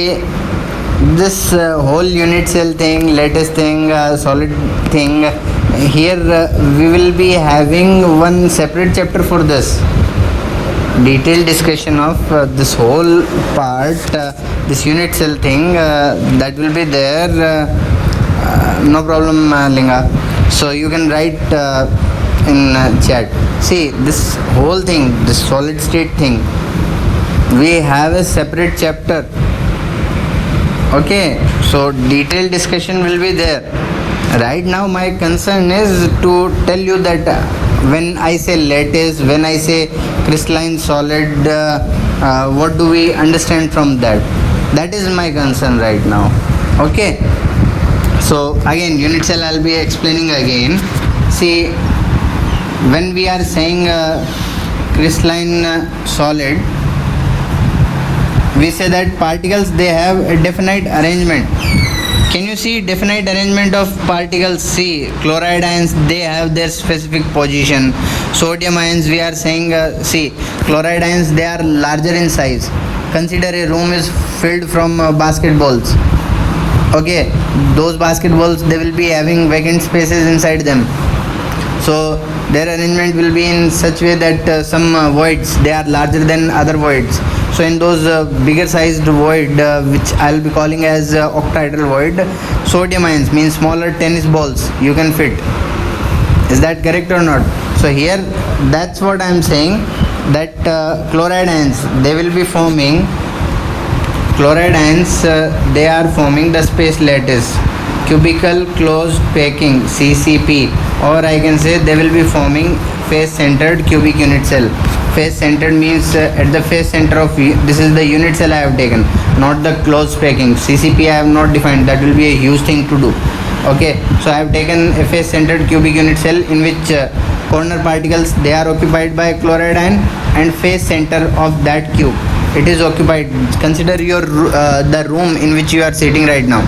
this whole unit cell thing, latest thing, solid thing, here we will be having one separate chapter for this. Detailed discussion of this whole part, this unit cell thing, that will be there. No problem, Linga. So you can write in chat. See, this whole thing, this solid state thing, we have a separate chapter. Okay, so detailed discussion will be there. Right now my concern is to tell you that when I say lattice, when I say crystalline solid, what do we understand from that? That is my concern right now. Okay, so again unit cell I'll be explaining again. See, when we are saying crystalline solid, we say that particles, they have a definite arrangement. Can you see definite arrangement of particles? See, chloride ions, they have their specific position. Sodium ions, we are saying, see, chloride ions, they are larger in size. Consider a room is filled from basketballs. Okay, those basketballs, they will be having vacant spaces inside them. So their arrangement will be in such way that some voids, they are larger than other voids. So in those bigger sized void, which I'll be calling as octahedral void, sodium ions, means smaller tennis balls, you can fit. Is that correct or not? So here, that's what I'm saying, that chloride ions, they will be forming, chloride ions, they are forming the space lattice, cubical closed packing, CCP, or I can say they will be forming face centered cubic unit cell. Face centered means at the face center of, this is the unit cell I have taken, not the closed packing. CCP I have not defined, that will be a huge thing to do. Okay, so I have taken a face centered cubic unit cell in which corner particles, they are occupied by chloride ion, and face center of that cube, it is occupied. Consider your the room in which you are sitting right now.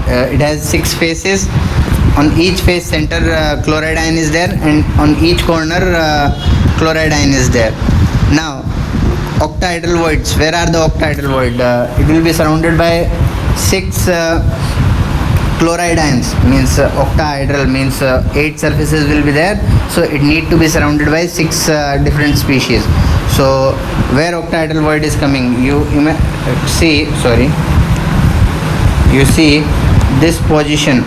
It has 6 faces. On each face center chloride ion is there, and on each corner chloride ion is there. Now octahedral voids, where are the octahedral void? It will be surrounded by 6 chloride ions, means octahedral means 8 surfaces will be there, so it need to be surrounded by 6 different species. So where octahedral void is coming, you see, sorry, you see this position,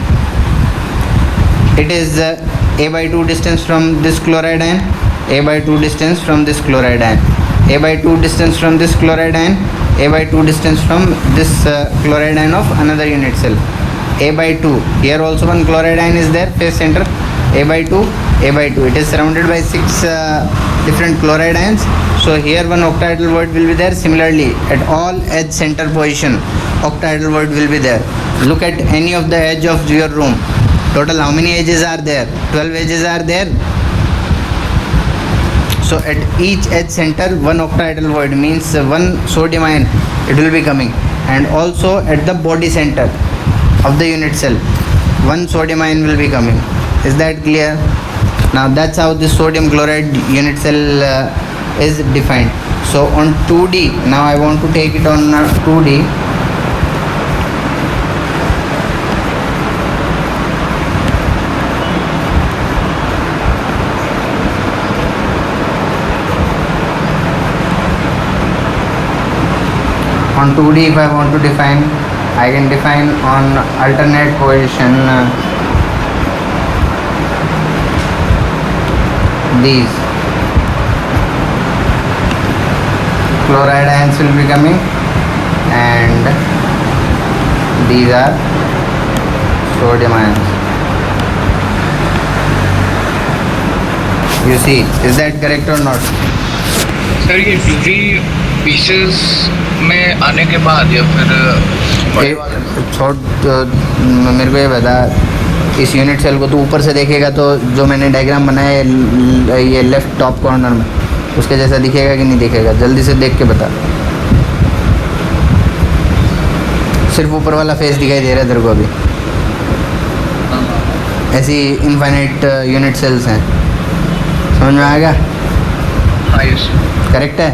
it is A by 2 distance from this chloride ion, A by 2 distance from this chloride ion, A by 2 distance from this chloride ion, A by 2 distance from this chloride ion of another unit cell, A by 2. Here also one chloride ion is there, face center, A by 2, A by 2. It is surrounded by 6 different chloride ions. So here one octahedral void will be there. Similarly, at all edge center position, octahedral void will be there. Look at any of the edge of your room. Total how many edges are there? 12 edges are there. So at each edge center, one octahedral void means one sodium ion it will be coming, and also at the body center of the unit cell, one sodium ion will be coming. Is that clear? Now that's how this sodium chloride unit cell is defined. So on 2D, now I want to take it on 2D. On 2D, if I want to define, I can define on alternate position these chloride ions will be coming, and these are sodium ions. You see, is that correct or not? Sir ये 2D pieces में आने के बाद या फिर मेरे को ये बता, इस यूनिट सेल को तू ऊपर से देखेगा तो जो मैंने डायग्राम बनाया है ये लेफ्ट टॉप कॉर्नर में, उसके जैसा दिखेगा कि नहीं दिखेगा? जल्दी से देख के बता। सिर्फ ऊपर वाला फेस दिखाई दे रहा है तेरे को अभी? ऐसी इनफाइनाइट यूनिट सेल्स हैं, समझ में आएगा? हाँ यस करेक्ट है?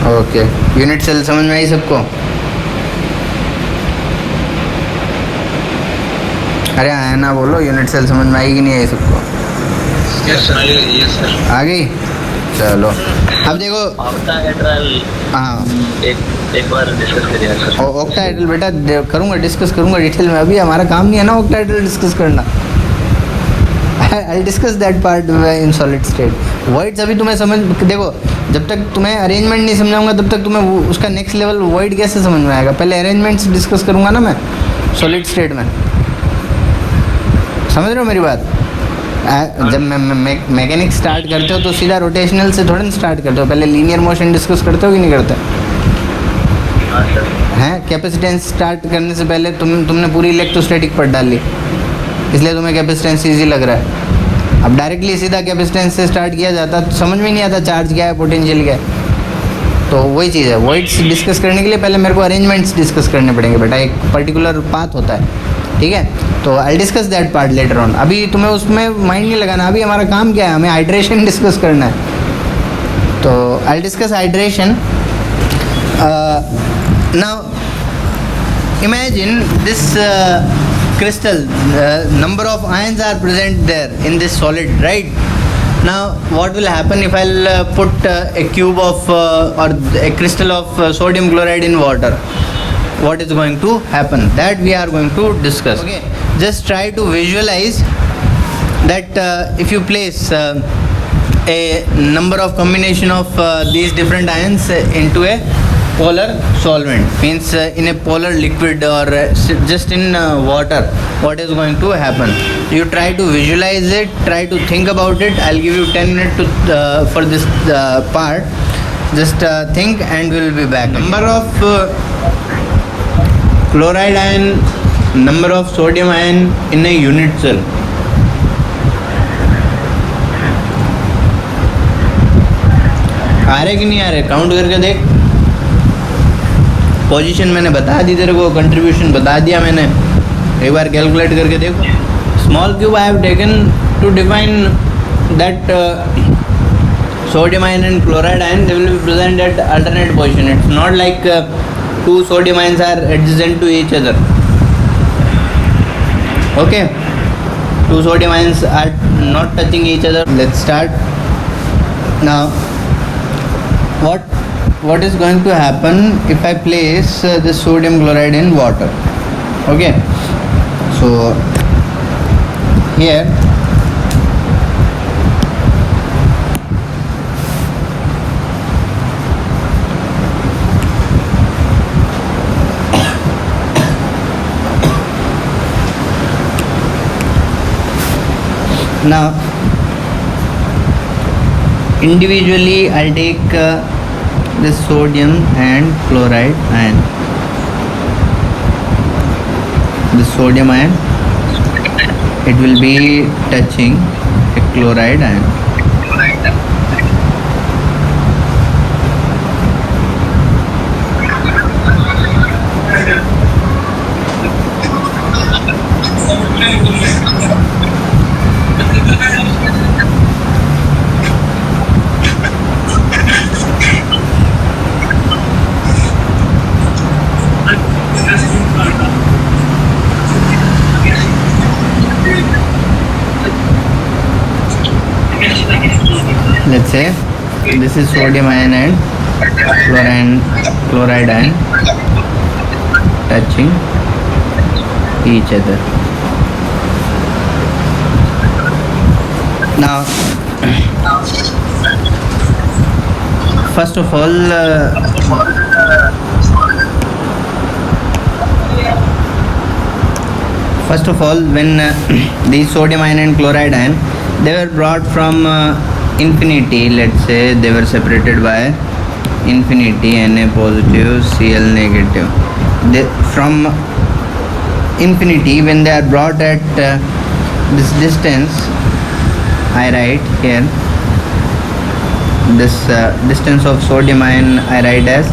ओके, यूनिट सेल समझ में आई सबको? अरे आया ना, बोलो यूनिट सेल समझ में आई कि नहीं आई सबको? यस सर आ गई? चलो अब देखो, ऑक्टाहेड्रल हाँ एक बार डिस्कस करिए सर। ऑक्टाहेड्रल बेटा करूँगा, डिस्कस करूँगा डिटेल में। अभी हमारा काम नहीं है ना ऑक्टाहेड्रल डिस्कस करना। I discuss that part in solid state. Voids अभी तुम्हें समझ, देखो जब तक तुम्हें अरेंजमेंट नहीं समझाऊंगा तब तक तुम्हें उसका नेक्स्ट लेवल वॉइड कैसे समझ में आएगा? पहले अरेंजमेंट्स डिस्कस करूँगा ना मैं सॉलिड स्टेट में, समझ रहे हो मेरी बात? जब मैकेनिक स्टार्ट करते हो तो सीधा रोटेशनल से थोड़ा स्टार्ट करते हो, पहले लीनियर मोशन डिस्कस करते हो कि नहीं करते हाँ सर। हैं? कैपेसिटेंस स्टार्ट करने से पहले तुमने पूरी इलेक्ट्रोस्टैटिक पढ़ डाली, इसलिए तुम्हें कैपेसिटेंस ईजी लग रहा है। अब डायरेक्टली सीधा कैपेसिटेंस से स्टार्ट किया जाता तो समझ में नहीं आता चार्ज क्या है, पोटेंशियल क्या है। तो वही चीज़ है, वॉइड्स डिस्कस करने के लिए पहले मेरे को अरेंजमेंट्स डिस्कस करने पड़ेंगे बेटा, एक पर्टिकुलर पाथ होता है, ठीक है? तो I discuss that part later on. अभी तुम्हें उसमें माइंड नहीं लगाना, अभी हमारा काम क्या है, हमें हाइड्रेशन डिस्कस करना है। तो I discuss hydration now. Imagine this crystal, number of ions are present there in this solid, right? Now what will happen if I'll put a cube of or a crystal of sodium chloride in water? What is going to happen? That we are going to discuss. Okay, just try to visualize that if you place a number of combination of these different ions into a polar solvent, means in a polar liquid or just in water, what is going to happen? You try to visualize it, try to think about it. I'll give you 10 minutes to for this part. Just think and we'll be back. Number of chloride ion, number of sodium ion in a unit cell. आ रहे कि नहीं आ रहे? Count करके देख। Position मैंने बता दी तेरे को, कंट्रीब्यूशन बता दिया मैंने, एक बार कैलकुलेट करके देखो। Small cube I have taken to define that sodium ion and chloride ion, they will be present at alternate position. It's not like two sodium ions are adjacent to each other. Okay, two sodium ions are not touching each other. Let's start now. What what is going to happen if I place the sodium chloride in water? Okay, so here now individually I'll take the sodium and chloride ion. The sodium ion, it will be touching a chloride ion. Let's say this is sodium ion and chloride ion touching each other. Now first of all when these sodium ion and chloride ion, they were brought from infinity. Let's say they were separated by infinity, Na positive, Cl negative. From infinity, when they are brought at this distance, I write here this distance of sodium ion I write as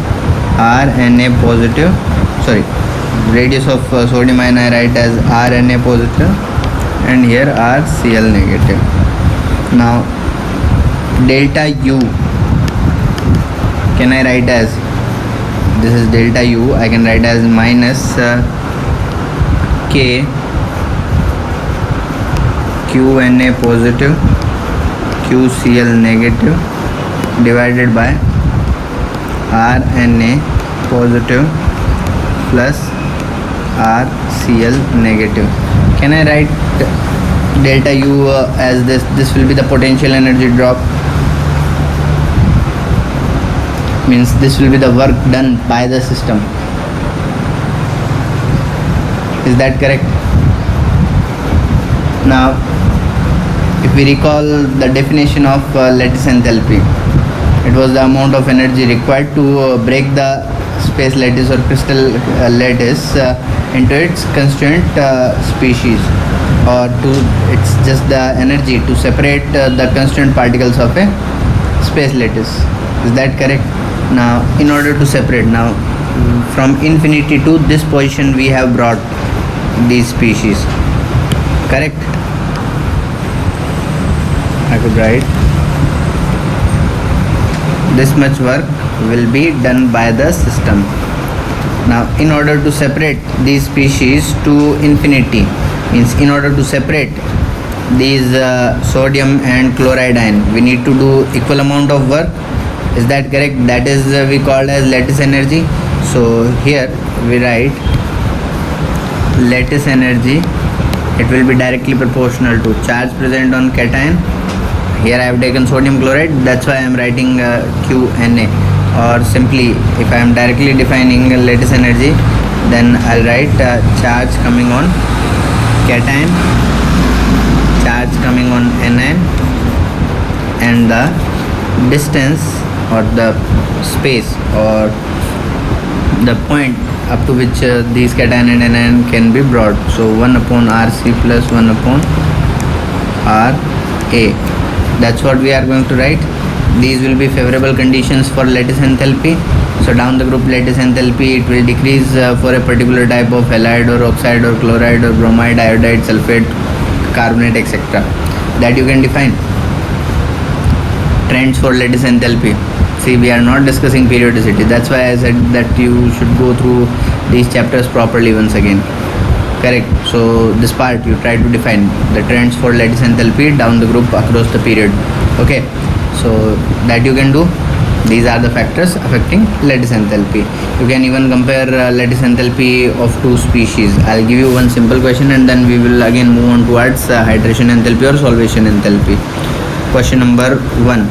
Rna positive, sorry, radius of sodium ion I write as Rna positive, and here Rcl negative. Now delta U can I write as, this is delta U, I can write as minus K Qna positive QCl negative divided by Rna positive plus Rcl negative. Can I write delta U as this? This will be the potential energy drop, means this will be the work done by the system. Is that correct? Now if we recall the definition of lattice enthalpy, it was the amount of energy required to break the space lattice or crystal lattice into its constituent species, or it's just the energy to separate the constituent particles of a space lattice. Is that correct? Now in order to separate, now from infinity to this position we have brought these species, correct? I could write this much work will be done by the system. Now in order to separate these species to infinity, means in order to separate these sodium and chloride ion, we need to do equal amount of work. Is that correct? That is we call as lattice energy. So here we write lattice energy, it will be directly proportional to charge present on cation. Here I have taken sodium chloride, that's why I am writing Qna, or simply if I am directly defining lattice energy, then I'll write charge coming on cation, charge coming on anion, and the distance or the space or the point up to which these cation and anion can be brought. So 1 upon Rc plus 1 upon Ra. That's what we are going to write. These will be favorable conditions for lattice enthalpy. So down the group lattice enthalpy, it will decrease for a particular type of halide or oxide or chloride or bromide, iodide, sulfate, carbonate, etc. That you can define. Trends for lattice enthalpy. See, we are not discussing periodicity. That's why I said that you should go through these chapters properly once again. Correct. So this part you try to define the trends for lattice enthalpy down the group across the period. Okay. So that you can do. These are the factors affecting lattice enthalpy. You can even compare lattice enthalpy of two species. I'll give you one simple question and then we will again move on towards hydration enthalpy or solvation enthalpy. Question number 1.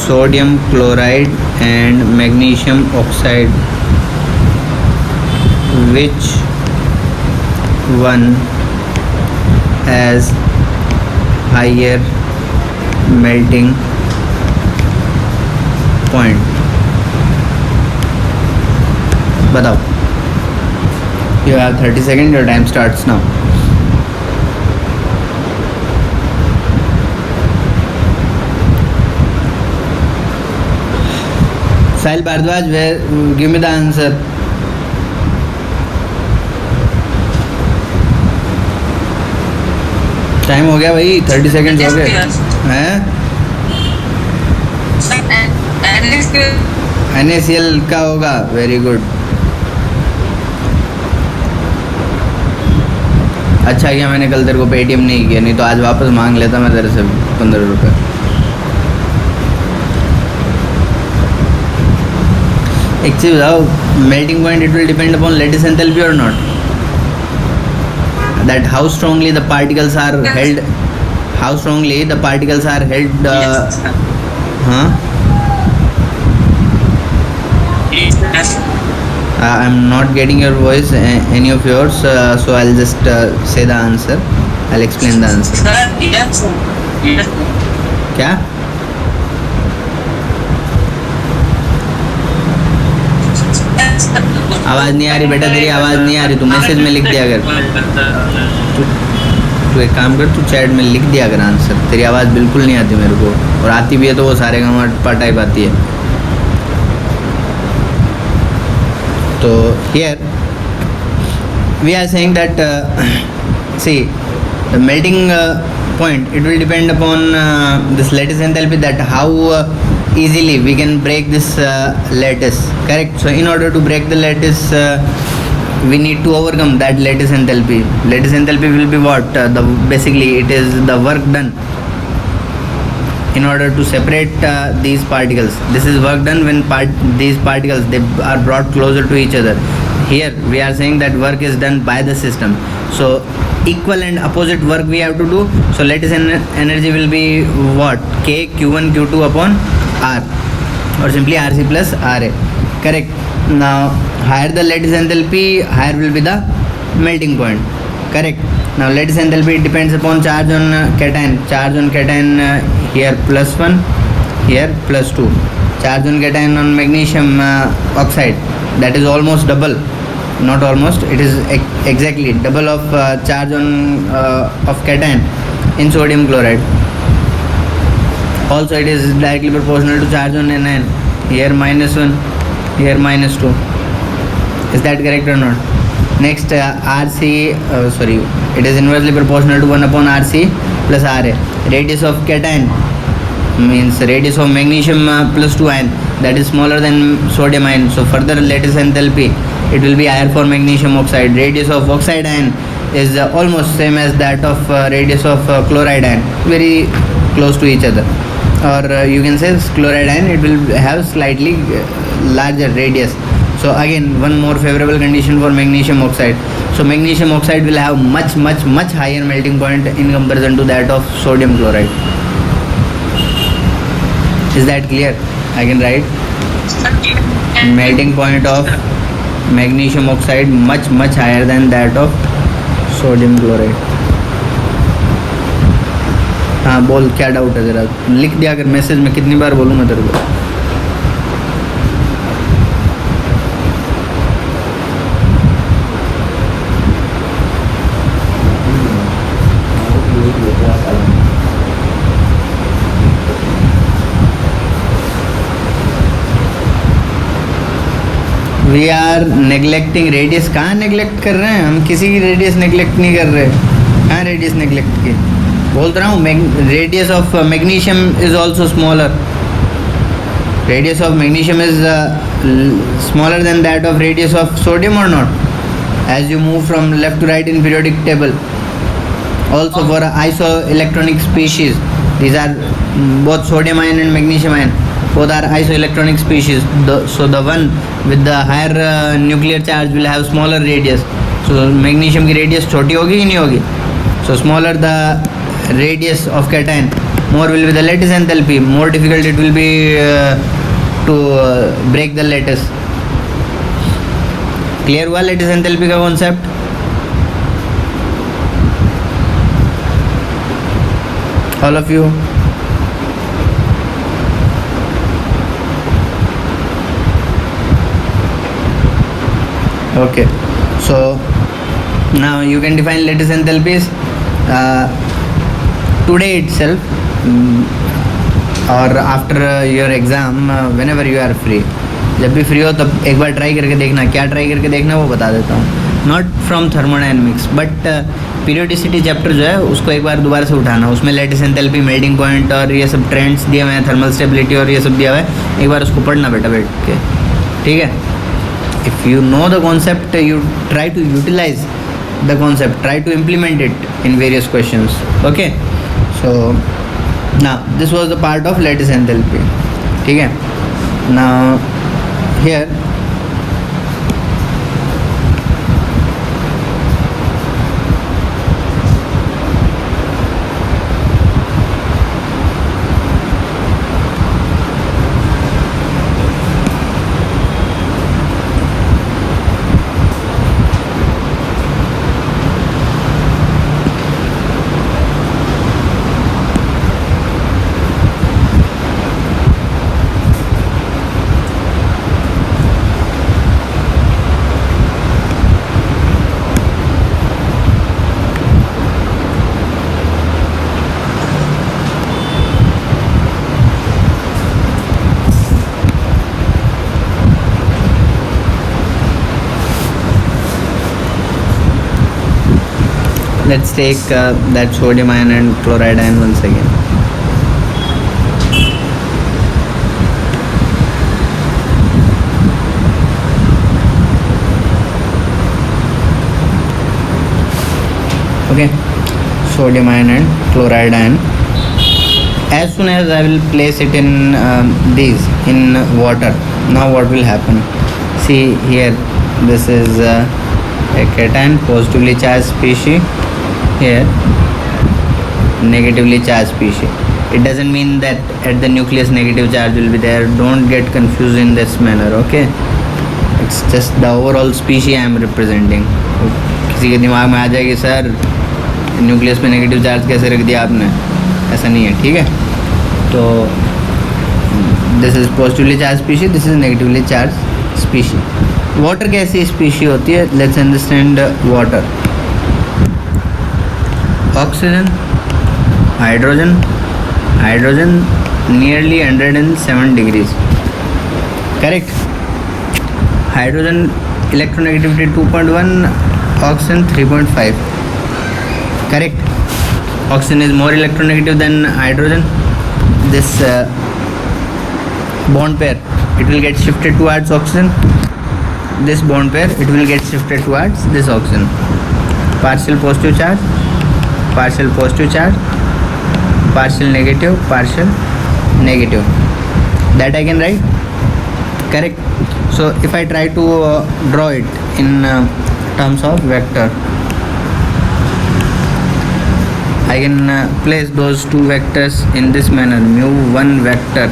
Sodium chloride and magnesium oxide, which one has higher melting point? बताओ. You have 30 seconds. Your time starts now. Sahil Bhardwaj, give me the answer. Time हो गया भाई, 30 second हो गए हैं. NaCl का होगा. Very good. अच्छा किया मैंने कल तेरे को पेटीएम नहीं किया, नहीं तो आज वापस मांग लेता मैं तेरे से 15 रुपये. एक चीज बताओ, melting point it will depend upon lattice enthalpy और not? That how strongly the particles are held, how strongly the particles are held. I'm not getting your voice, any of yours, so I'll just say the answer. I'll explain the answer. क्या? आवाज़ नहीं आ रही बेटा, तेरी आवाज़ नहीं आ रही. तू मैसेज में लिख दिया कर. तू एक काम कर, तू चैट में लिख दिया कर आंसर. तेरी आवाज़ बिल्कुल नहीं आती मेरे को, और आती भी है तो वो सारे गाँव टाइप आती है. तो here we are saying that see the melting point, it will depend upon this lattice enthalpy, that how easily we can break this lattice. Correct. So in order to break the lattice, we need to overcome that lattice enthalpy. Lattice enthalpy will be what? Basically it is the work done in order to separate these particles. This is work done when these particles, they are brought closer to each other. Here we are saying that work is done by the system. So equal and opposite work we have to do. So lattice energy will be what? K Q1 Q2 upon R, or simply Rc plus Ra. Correct. Now higher the lattice enthalpy, higher will be the melting point. Correct. Now lattice enthalpy depends upon charge on cation. Charge on cation here +1, here +2. Charge on cation on magnesium oxide, that is almost double. Not almost, it is exactly double of charge on of cation in sodium chloride. Also it is directly proportional to charge on anion. Here -1, here -2. Is that correct or not? Next Rc, it is inversely proportional to 1 upon Rc plus Ra. Radius of cation means radius of magnesium +2 ion, that is smaller than sodium ion. So further lattice enthalpy, it will be higher for magnesium oxide. Radius of oxide ion is almost same as that of radius of chloride ion, very close to each other. Or you can say chloride ion, it will have slightly larger radius. So again, one more favorable condition for magnesium oxide. So magnesium oxide will have much higher melting point in comparison to that of sodium chloride. Is that clear? I can write melting point of magnesium oxide much higher than that of sodium chloride. हाँ बोल, क्या doubt है जरा लिख दिया अगर message में. कितनी बार बोलूँ मैं तेरे को? We are neglecting radius. कहाँ नेग्लेक्ट कर रहे हैं हम? किसी की रेडियस नेग्लेक्ट नहीं कर रहे. कहाँ रेडियस नेग्लेक्ट की? बोल रहा हूँ radius of magnesium is also smaller. Radius of magnesium is smaller than that of radius of sodium और not? As you move from left to right in periodic table, Also for isoelectronic species, these are both sodium ion and magnesium ion. Both are isoelectronic species. So the one with the higher nuclear charge will have smaller radius. So magnesium की radius छोटी होगी कि नहीं होगी? So smaller the radius of cation, more will be the lattice enthalpy. More difficult it will be to break the lattice. Clear हुआ lattice enthalpy का concept? All of you. Okay, so now you can define lattice enthalpies today itself, or after your exam, whenever you are free. जब भी free हो तब एक बार try करके देखना. क्या ट्राई करके देखना वो बता देता हूँ. Not from thermodynamics but periodicity chapter जो है उसको एक बार दोबारा से उठाना. उसमें लेटिस एंथैल्पी, मेल्टिंग पॉइंट और ये सब ट्रेंड्स दिए हुए हैं, थर्मल स्टेबिलिटी और ये सब दिया हुआ है. एक बार उसको पढ़ना बेटा बैठ के, ठीक है. If you know the concept, you try to utilize the concept, try to implement it in various questions. Okay, so now this was the part of lattice enthalpy. ठीक है. Now here let's take that sodium ion and chloride ion once again. Okay, sodium ion and chloride ion. As soon as I will place it in these in water, now what will happen? See here, this is a cation, positively charged species. Here negatively charged species. It doesn't mean that at the nucleus negative charge will be there. Don't get confused in this manner. Okay, it's just the overall species I am representing. किसी के दिमाग में आ जाएगी sir nucleus पे negative charge कैसे रख दिया आपने, ऐसा नहीं है. ठीक है, तो this is positively charge species, this is negatively charge species. Water कैसी स्पीशीज होती है? Let's understand water. Oxygen, hydrogen nearly 107 degrees. Correct. Hydrogen electronegativity 2.1, oxygen 3.5. Correct. Oxygen is more electronegative than hydrogen. This bond pair, it will get shifted towards oxygen. This bond pair, it will get shifted towards this oxygen. Partial positive charge, partial positive charge, partial negative, partial negative. That I can write. Correct. So if I try to draw it in terms of vector, I can place those two vectors in this manner. Mu1 vector.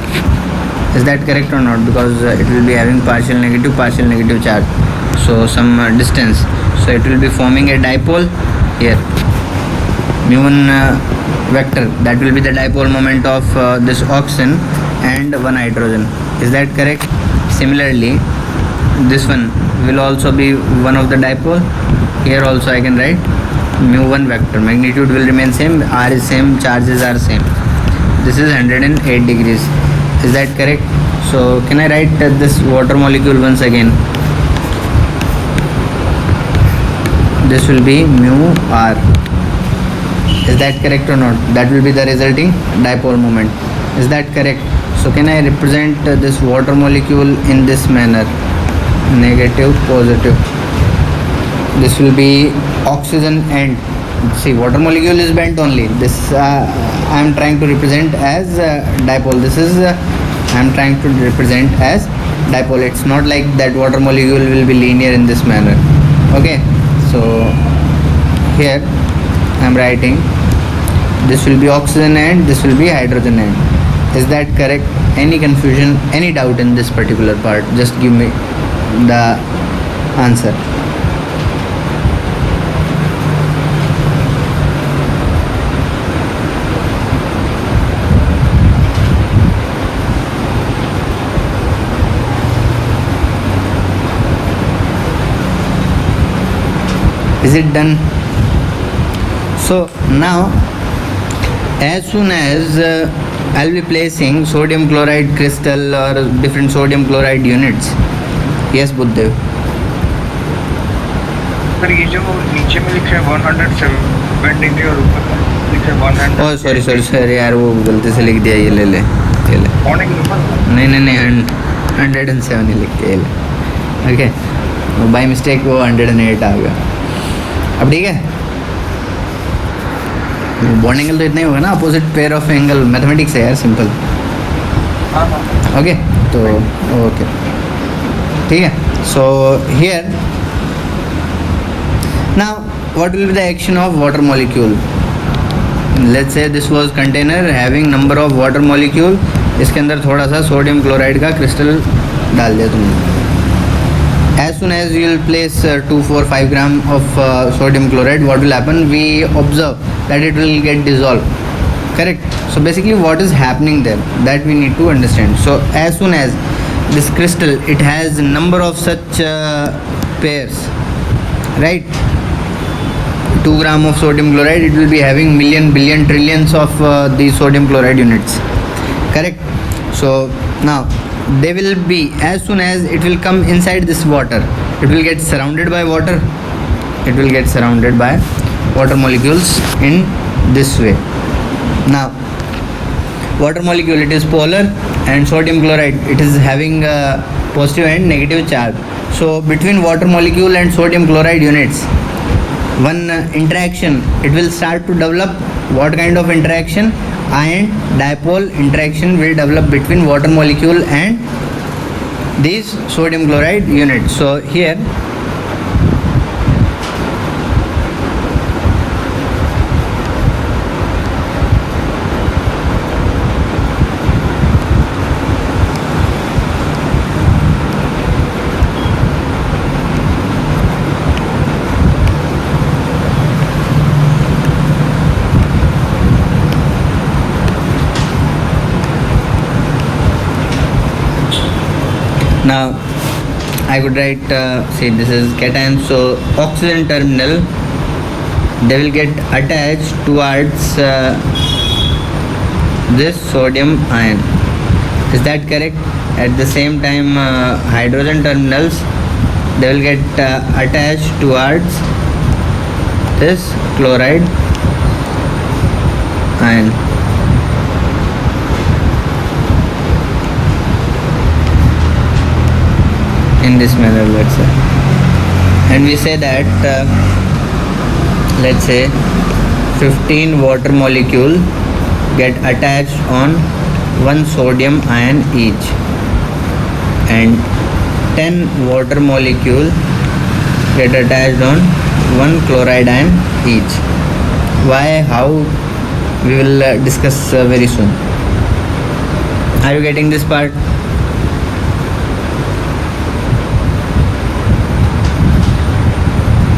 Is that correct or not? Because it will be having partial negative charge. So some distance. So it will be forming a dipole here. Mu1 vector, that will be the dipole moment of this oxygen and one hydrogen. Is that correct? Similarly, this one will also be one of the dipole. Here also I can write mu1 vector. Magnitude will remain same, r is same, charges are same. This is 108 degrees. Is that correct? So can I write this water molecule once again? This will be mu r. Is that correct or not? That will be the resulting dipole moment. Is that correct? So can I represent this water molecule in this manner? Negative, positive. This will be oxygen and See, water molecule is bent only. This I am trying to represent as dipole. This is I am trying to represent as dipole. It's not like that water molecule will be linear in this manner. Okay, so here I am writing this will be oxygen and this will be hydrogen end. Is that correct? Any confusion, any doubt in this particular part? Just give me the answer. Is it done? So now, as soon as I'll be placing sodium chloride crystal or different sodium chloride units. Yes, Buddhadev. Sir ये जो नीचे में लिखा है 107 degree और ऊपर में लिखा है 100। ओह सॉरी यार, वो गलती से लिख दिया। ये ले मॉर्निंग नहीं 107 ही लिख के ये ले। ओके, बाई मिस्टेक वो 108 आ गया। अब ठीक है, बॉन्ड एंगल तो इतना ही होगा ना, opposite pair of angle. Mathematics है यार, सिंपल। ओके, तो ओके ठीक है। So here now what will be the action of water molecule? Let's say this was container having number of water molecule. इसके अंदर थोड़ा सा सोडियम क्लोराइड का क्रिस्टल डाल दिया तुमने। As soon as you will place 2, 4, 5 gram of sodium chloride, what will happen? We observe that it will get dissolved. Correct? So basically what is happening there, that we need to understand. So as soon as this crystal, it has a number of such pairs, right? 2 gram of sodium chloride, it will be having million, billion, trillions of these sodium chloride units. Correct? So now they will be, as soon as it will come inside this water, it will get surrounded by water. It will get surrounded by water molecules in this way. Now water molecule, it is polar, and sodium chloride, it is having a positive and negative charge. So between water molecule and sodium chloride units, one interaction, it will start to develop. What kind of interaction? Ion dipole interaction will develop between water molecule and these sodium chloride units. So here now I could write see, this is cation. So oxygen terminal, they will get attached towards this sodium ion. Is that correct? At the same time hydrogen terminals, they will get attached towards this chloride ion. In this manner, let's say, and we say that let's say 15 water molecule get attached on one sodium ion each, and 10 water molecule get attached on one chloride ion each. Why, how, we will discuss very soon. Are you getting this part?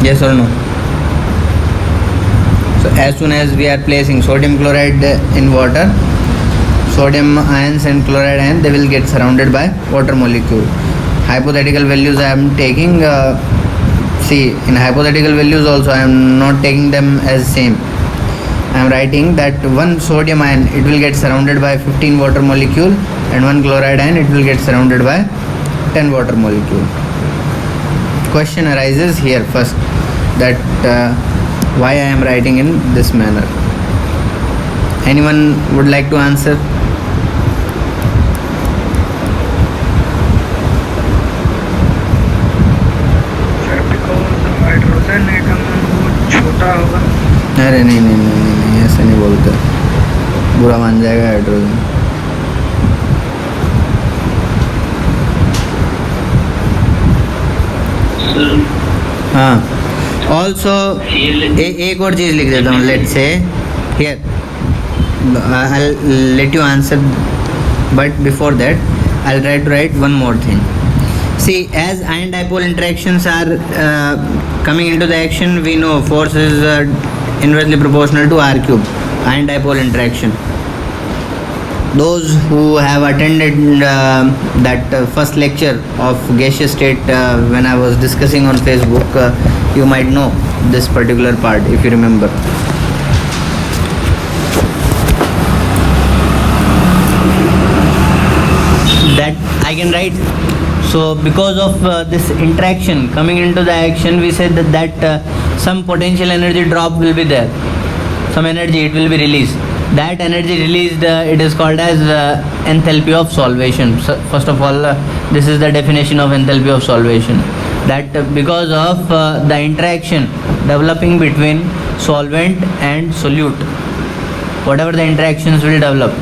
Yes or no? So as soon as we are placing sodium chloride in water, sodium ions and chloride ion, they will get surrounded by water molecule. Hypothetical values I am taking, see, in hypothetical values also I am not taking them as same. I am writing that one sodium ion, it will get surrounded by 15 water molecule, and one chloride ion, it will get surrounded by 10 water molecule. Question arises here first, that why I am writing in this manner. Anyone would like to answer? Sir because hydrogen atom बहुत छोटा होगा। अरे नहीं नहीं नहीं नहीं, नहीं ऐसा नहीं बोलते, बुरा मान जाएगा हाइड्रोजन। हाँ, ऑल्सो एक और चीज़ लिख देता हूँ, लेट से here I let you answer, but before that I'll try to write one more thing. See, as ion dipole interactions are coming into the action, we know force is inversely proportional to r cube, ion dipole interaction. Those who have attended that first lecture of gaseous state when I was discussing on Facebook, you might know this particular part if you remember. That I can write. So because of this interaction coming into the action, we said that some potential energy drop will be there, some energy it will be released. That energy released, it is called as enthalpy of solvation. So first of all, this is the definition of enthalpy of solvation, that because of the interaction developing between solvent and solute, whatever the interactions will develop,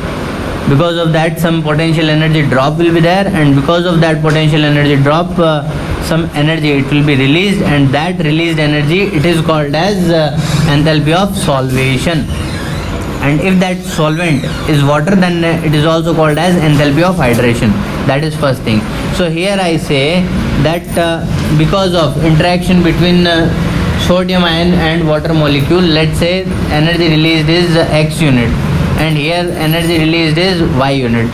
because of that some potential energy drop will be there, and because of that potential energy drop some energy it will be released, and that released energy it is called as enthalpy of solvation. And if that solvent is water, then it is also called as enthalpy of hydration. That is first thing. So here I say that because of interaction between sodium ion and water molecule, let's say energy released is x unit, and here energy released is y unit.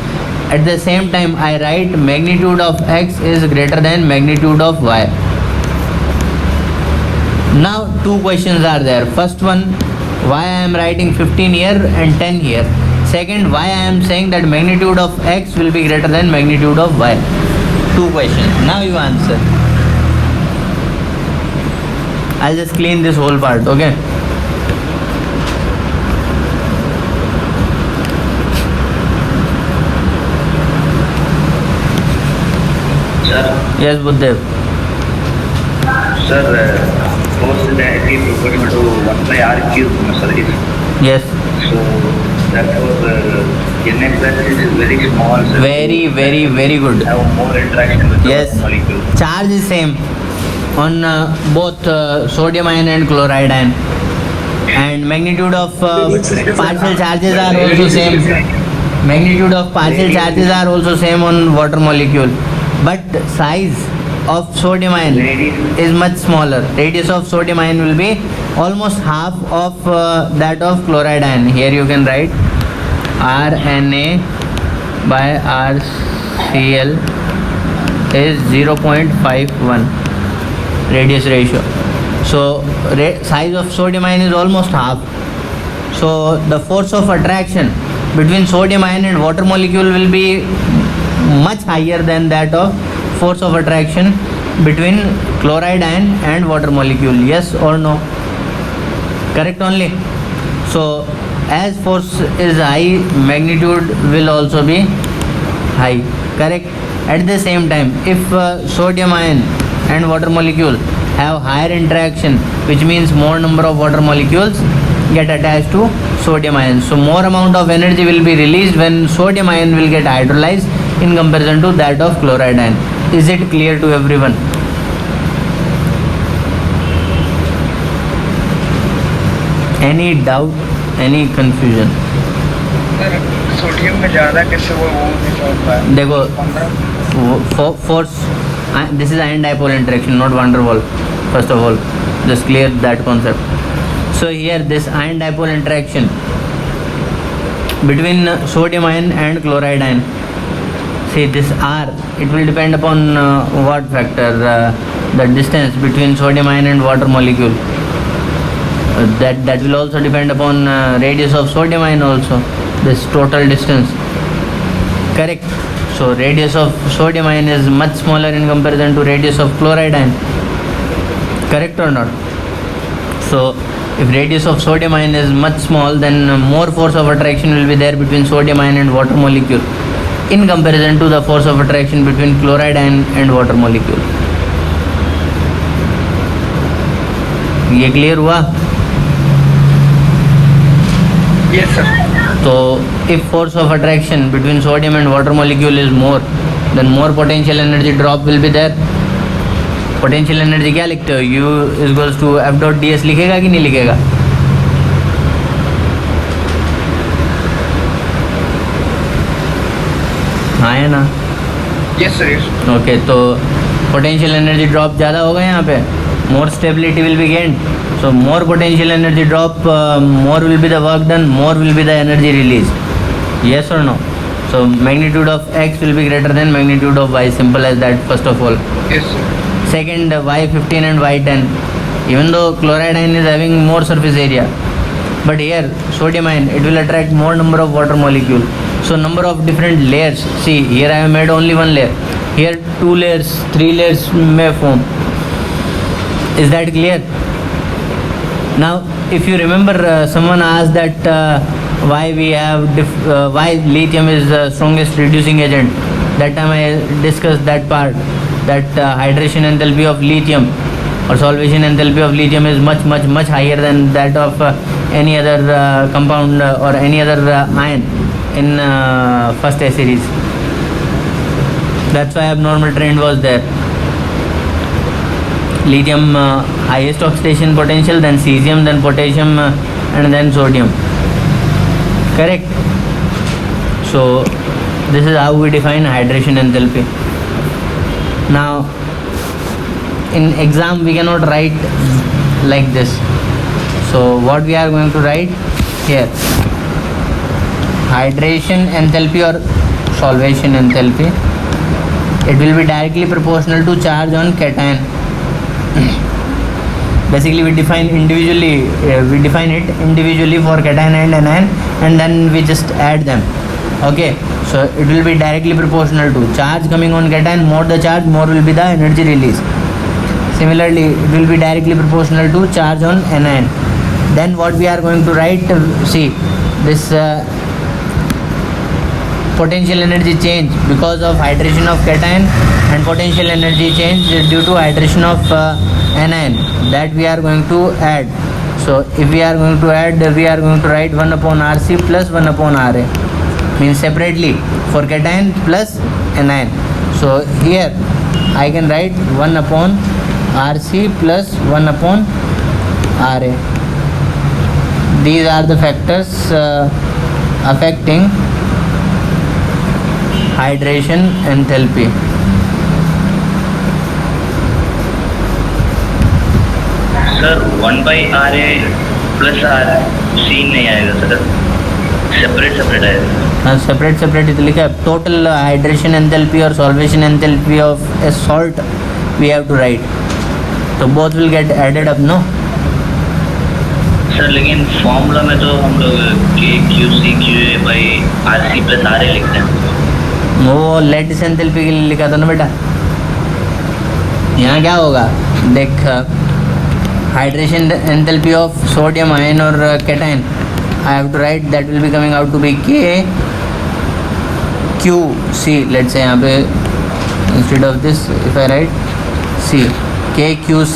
At the same time I write magnitude of x is greater than magnitude of y. Now two questions are there. First one, why I am writing 15 here and 10 here. Second, why I am saying that magnitude of x will be greater than magnitude of y. Two questions. Now you answer. I'll just clean this whole part, okay? Sir, Yes, Buddhadev. sir, force is directly proportional to 1 by r cube, no, sir. Yes. So therefore, NX is very small, sir. Very good. Have more interaction with Yes. the molecule. Charge is same on both sodium ion and chloride ion, and magnitude of partial charges are also same. Magnitude of partial charges are also same on water molecule, but size of sodium ion is much smaller. Radius of sodium ion will be almost half of that of chloride ion. Here you can write RNA by RCl is 0.51 radius ratio. So size of sodium ion is almost half. So the force of attraction between sodium ion and water molecule will be much higher than that of force of attraction between chloride ion and water molecule. Yes or no? Correct only. So as force is high, magnitude will also be high. Correct. At the same time, if sodium ion and water molecule have higher interaction, which means more number of water molecules get attached to sodium ion, so more amount of energy will be released when sodium ion will get hydrolyzed in comparison to that of chloride ion. Is it clear to everyone? Any doubt, any confusion? Sir sodium में ज़्यादा कैसे वो नहीं समझ पाया। देखो force, this is ion dipole interaction, not van der Waals. First of all, just clear that concept. So here this ion dipole interaction between sodium ion and chloride ion, see this R, it will depend upon what factor, the distance between sodium ion and water molecule. That will also depend upon radius of sodium ion also, this total distance. Correct. So radius of sodium ion is much smaller in comparison to radius of chloride ion. Correct or not? So if radius of sodium ion is much small, then more force of attraction will be there between sodium ion and water molecule in comparison to the force of attraction between chloride ion and water molecule. ये clear हुआ? Yes, sir. So if force of attraction between sodium and water molecule is more, then more potential energy drop will be there. Potential energy क्या लिखते हो, U is two F dot D S लिखेगा कि नहीं लिखेगा? हाँ है ना? Yes, sir. Yes. ओके, तो पोटेंशियल एनर्जी ड्रॉप ज़्यादा होगा यहाँ पे, more stability will be gained. So more potential energy drop, more will be the work done, more will be the energy release. Yes or no? So magnitude of X will be greater than magnitude of Y. Simple as that, first of all. Yes, sir. Second, Y15 and Y10. Even though chloride ion is having more surface area, but here sodium ion, it will attract more number of water molecule. So number of different layers. See, here I have made only one layer. Here 2 layers, 3 layers may form. Is that clear? Now, if you remember, someone asked that why we have why lithium is the strongest reducing agent. That time I discussed that part, that hydration enthalpy of lithium or solvation enthalpy of lithium is much higher than that of any other compound or any other ion in first A series. That's why abnormal trend was there. Lithium highest oxidation potential, then cesium, then potassium, and then sodium. Correct? So this is how we define hydration enthalpy. Now in exam we cannot write like this. So what we are going to write here, hydration enthalpy or solvation enthalpy, it will be directly proportional to charge on cation. Basically we define it individually for cation and anion, and then we just add them. Okay, so it will be directly proportional to charge coming on cation. More the charge, more will be the energy release. Similarly, it will be directly proportional to charge on anion. Then what we are going to write, see this potential energy change because of hydration of cation and potential energy change due to hydration of anion, that we are going to add. So if we are going to add, we are going to write 1 upon Rc plus 1 upon Ra, means separately for cation plus anion. So here I can write 1 upon Rc plus 1 upon Ra. These are the factors affecting hydration enthalpy. Sir 1/RA plus RC नहीं आएगा sir, separate आएगा. हाँ, separate इधर लिखा है. Total hydration enthalpy और solvation enthalpy of a salt we have to write. तो both will get added up, no sir? लेकिन फॉर्मूला में तो हम लोग KQC/RC प्लस RA लिखते हैं. वो लेटिस एंथैल्पी के लिए लिखा था ना बेटा. यहाँ क्या होगा देख, hydration enthalpy of sodium ion or cation, I have to write that will be coming out to be KQC. let's say यहाँ पे instead of this if I write C, KQC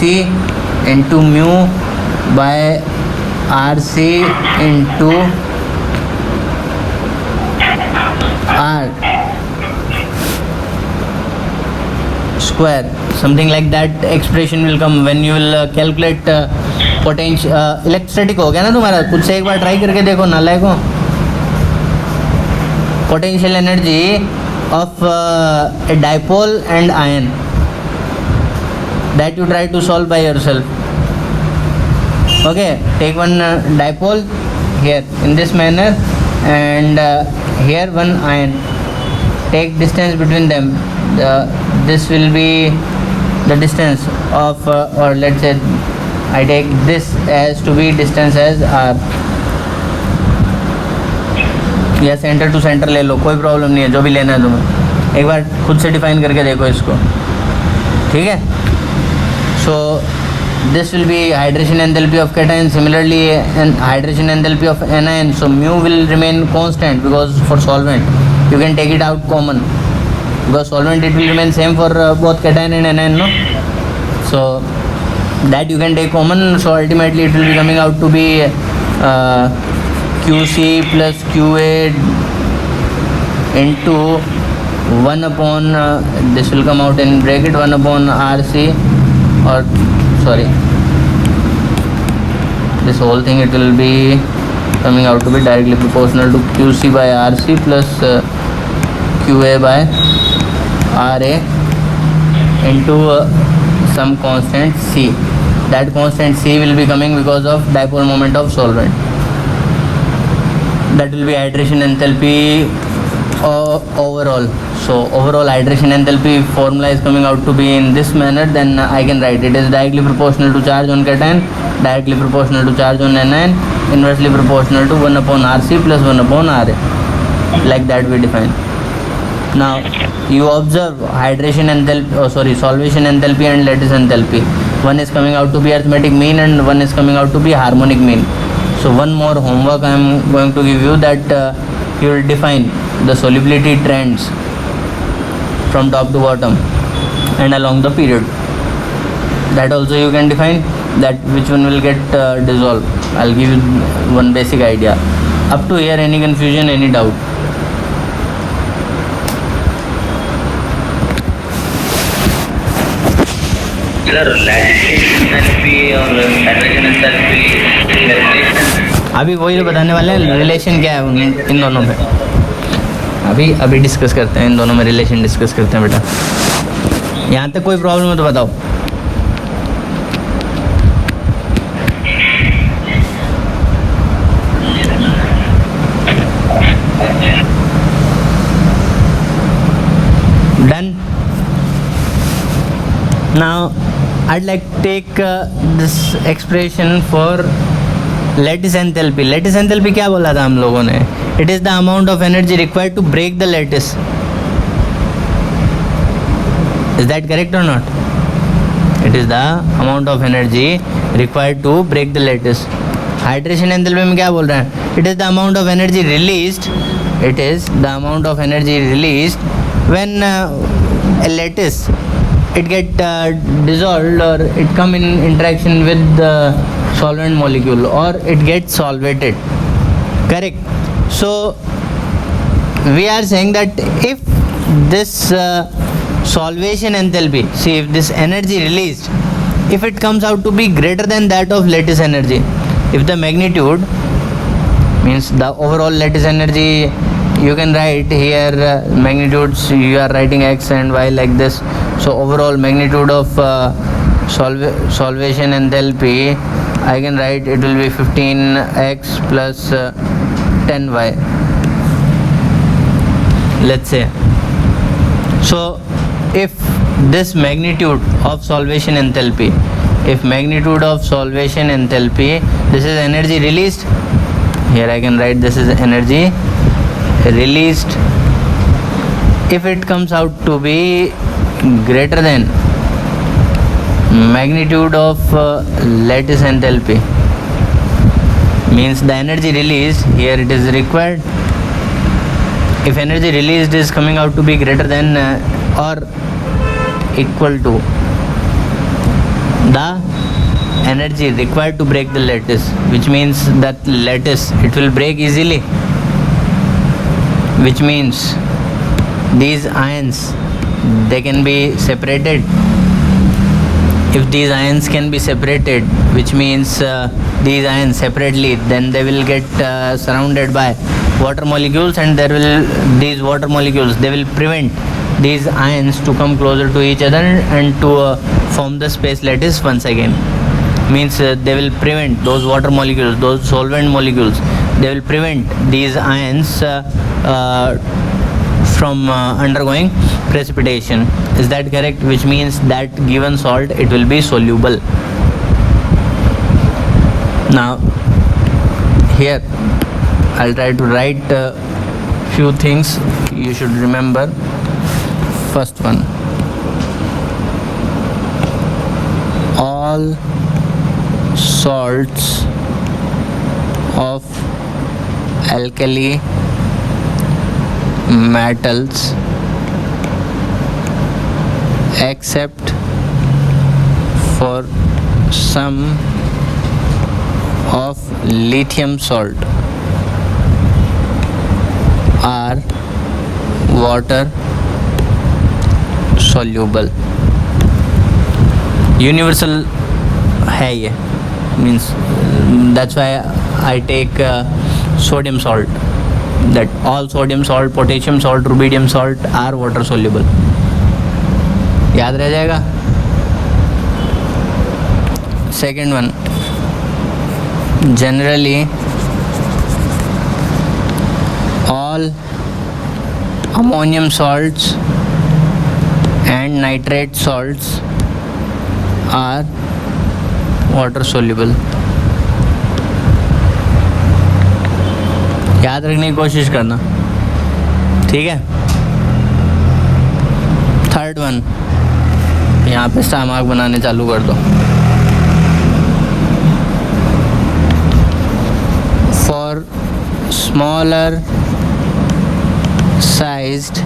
into mu by RC into R square, something like that expression will come when you will calculate potential. Electrostatic हो गया ना तुम्हारा, खुद से एक बार try करके देखो नालायक को. potential energy of a dipole and ion, that you try to solve by yourself. Okay, take one dipole here in this manner, and here one ion. Take distance between them. This will be the distance of or let's say I take this as to be distance as R. या centre to centre ले लो, कोई problem नहीं है, जो भी लेना है तुम्हें. एक बार खुद से डिफाइन करके देखो इसको, ठीक है. सो this will be hydration enthalpy of cation. Similarly, hydration enthalpy of anion. So mu will remain constant because for solvent you can take it out common, because solvent it will remain same for both cation and anion, no? So that you can take common. So ultimately it will be coming out to be QC plus QA into 1 upon this will come out in bracket 1 upon RC, or sorry, this whole thing, it will be coming out to be directly proportional to QC by RC plus QA by RA into some constant C. That constant C will be coming because of dipole moment of solvent. That will be hydration enthalpy overall. So overall hydration enthalpy formula is coming out to be in this manner. Then I can write it is directly proportional to charge on cation, directly proportional to charge on anion, inversely proportional to 1 upon RC plus 1 upon RA. Like that we define. Now you observe hydration enthalpy, solvation enthalpy and lattice enthalpy. One is coming out to be arithmetic mean and one is coming out to be harmonic mean. So one more homework I am going to give you, that you will define the solubility trends from top to bottom and along the period. That also you can define, that which one will get dissolved. I'll give you one basic idea. Up to here, any confusion, any doubt? Sir, lattice enthalpy और hydrogen enthalpy relation. अभी वही बताने वाले हैं relation क्या है इन दोनों में. अभी डिस्कस करते हैं, इन दोनों में रिलेशन डिस्कस करते हैं बेटा. यहाँ तक कोई प्रॉब्लम है तो बताओ. Done. Now I'd like to take this expression for lattice enthalpy. Lattice enthalpy क्या बोला था हम लोगों ने? It is the amount of energy required to break the lattice. Is that correct or not? It is the amount of energy required to break the lattice. Hydration enthalpy में क्या बोल रहा है? It is the amount of energy released. It is the amount of energy released when a lattice it get dissolved or it come in interaction with the solvent molecule or it gets solvated. Correct. So we are saying that if this solvation enthalpy, see if this energy released, if it comes out to be greater than that of lattice energy, if the magnitude means the overall lattice energy, you can write here magnitudes, you are writing x and y like this. So overall magnitude of solvation enthalpy, I can write it will be 15x plus 10y, let's say. So if this magnitude of solvation enthalpy, this is energy released, here I can write this is energy released. If it comes out to be greater than magnitude of lattice enthalpy, means the energy released, here it is required. If energy released is coming out to be greater than or equal to the energy required to break the lattice, which means that lattice it will break easily, which means these ions they can be separated. If these ions can be separated, which means these ions separately, then they will get surrounded by water molecules, and these water molecules they will prevent these ions to come closer to each other and to form the space lattice once again. Means they will prevent those water molecules, those solvent molecules, they will prevent these ions from undergoing precipitation. Is that correct? Which means that given salt it will be soluble. Now here I'll try to write few things you should remember. First one, all salts of alkali metals except for some of lithium salt are water soluble. Universal है ये, means that's why I take sodium salt, that all sodium salt, potassium salt, rubidium salt are water soluble. याद रह जाएगा. Second one, generally all ammonium salts and nitrate salts are water soluble. याद रखने की कोशिश करना, ठीक है. थर्ड वन, यहाँ पे स्टार मार्क बनाने चालू कर दो. For smaller sized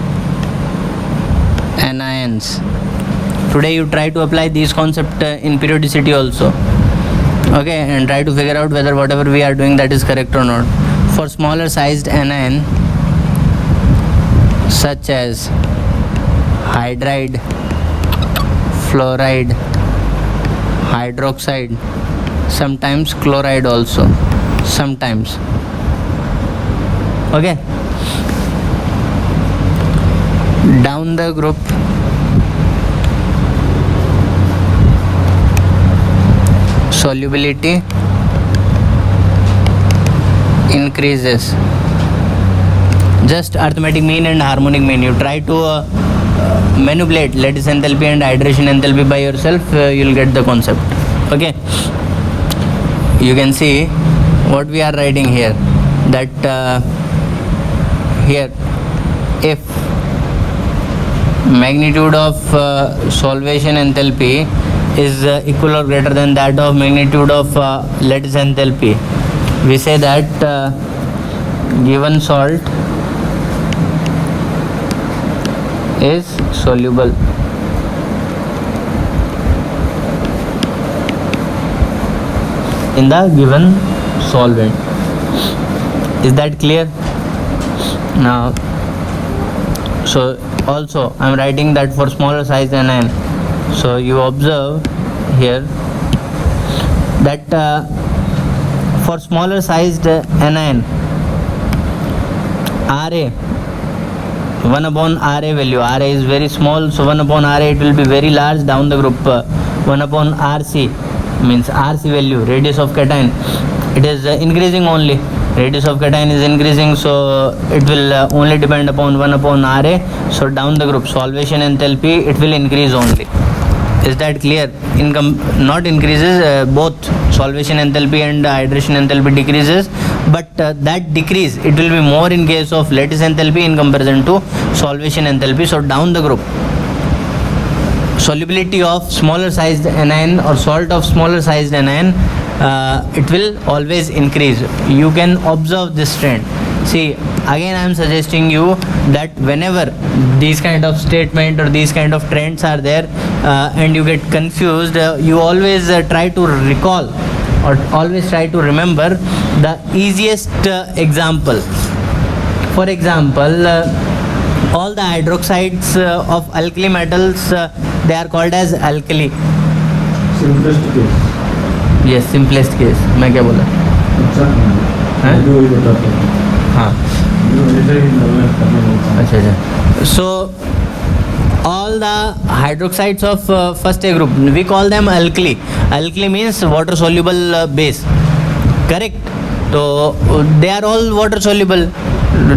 anions, today you try to apply this concept in periodicity also, okay, and try to figure out whether whatever we are doing that is correct or not. For smaller sized anion such as hydride, fluoride, hydroxide, sometimes chloride also, sometimes, okay. Down the group solubility increases. Just arithmetic mean and harmonic mean, you try to manipulate lattice enthalpy and hydration enthalpy by yourself, you'll get the concept, okay. You can see what we are writing here, that here if magnitude of solvation enthalpy is equal or greater than that of magnitude of lattice enthalpy, we say that given salt is soluble. In the given solvent. Is that clear? Now, so also I am writing that for smaller size anion. So you observe here that for smaller sized anion, Ra 1 upon Ra value, Ra is very small, so 1 upon Ra it will be very large down the group. 1 upon Rc means Rc value, radius of cation, it is increasing only. Radius of cation is increasing, so it will only depend upon 1 upon Ra. So down the group solvation enthalpy it will increase only. Is that clear? Not increases, both solvation enthalpy and hydration enthalpy decreases, but that decrease it will be more in case of lattice enthalpy in comparison to solvation enthalpy. So down the group solubility of smaller sized anion or salt of smaller sized anion, it will always increase. You can observe this trend. See, again I am suggesting you that whenever these kind of statement or these kind of trends are there and you get confused, you always try to recall or always try to remember the easiest example. For example, all the hydroxides of alkali metals, they are called as alkali. Simplest case. Yes, simplest case. मैं क्या बोला? हाँ. अच्छा अच्छा. So all the hydroxides of first A group, we call them alkali. Alkali means water soluble base. Correct? So they are all water soluble.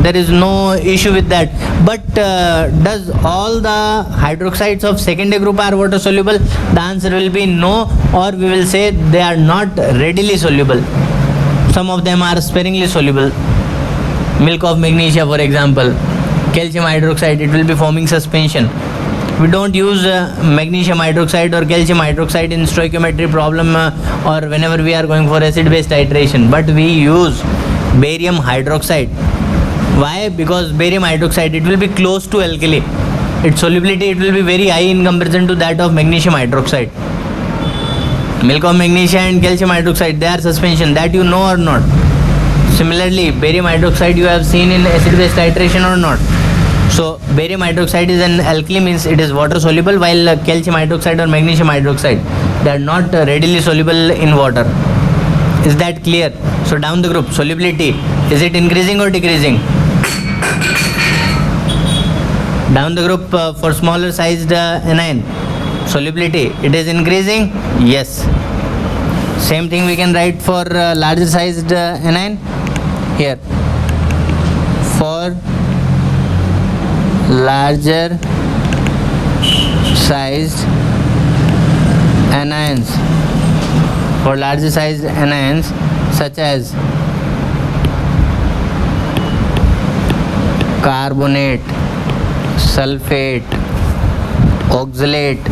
There is no issue with that. But does all the hydroxides of second A group are water soluble? The answer will be no, or we will say they are not readily soluble. Some of them are sparingly soluble. Milk of magnesia, for example, calcium hydroxide, it will be forming suspension. We don't use magnesium hydroxide or calcium hydroxide in stoichiometry problem or whenever we are going for acid-base titration, but we use barium hydroxide. Why? Because barium hydroxide, it will be close to alkali. Its solubility, it will be very high in comparison to that of magnesium hydroxide. Milk of magnesia and calcium hydroxide, they are suspension, that you know or not. Similarly, barium hydroxide you have seen in acid-base titration or not? So barium hydroxide is an alkali, means it is water soluble, while calcium hydroxide or magnesium hydroxide, they are not readily soluble in water. Is that clear? So down the group, solubility, is it increasing or decreasing? Down the group, for smaller sized anion, solubility, it is increasing? Yes. Same thing we can write for larger sized anion here. For larger sized anions, for larger sized anions such as carbonate, sulfate, oxalate,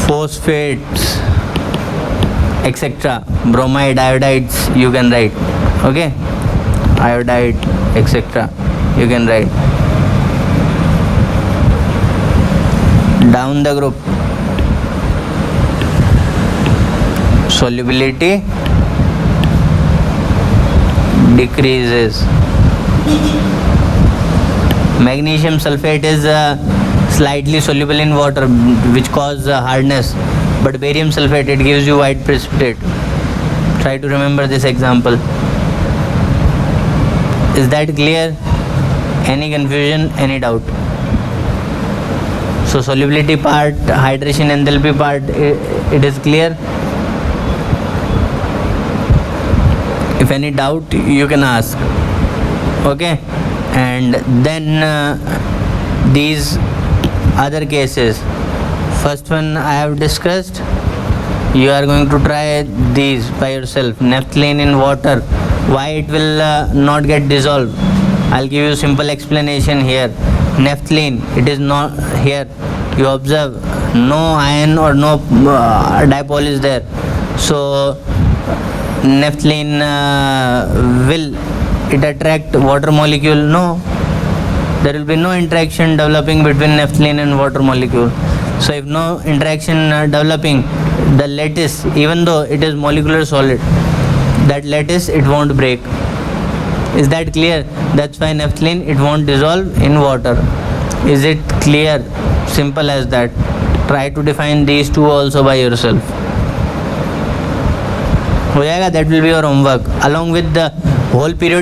phosphates, etc., bromide, iodides you can write, okay, iodide, etc., you can write. Down the group, solubility decreases. Magnesium sulfate is slightly soluble in water, which cause hardness, but barium sulfate, it gives you white precipitate. Try to remember this example. Is that clear? Any confusion, any doubt? So solubility part, hydration enthalpy part, it is clear. If any doubt, you can ask. Okay, and then these other cases, first one I have discussed, you are going to try these by yourself. Naphthalene in water, why it will not get dissolved? I'll give you simple explanation here. Naphthalene, it is not here, you observe no ion or no dipole is there, so naphthalene will it attract water molecule? No, there will be no interaction developing between naphthalene and water molecule. So if no interaction developing, the lattice, even though it is molecular solid, that lattice, it won't break. Is that clear? That's why naphthalene, it won't dissolve in water. Is it clear? Simple as that. Try to define these two also by yourself. हो जाएगा. That will be your homework along with the whole period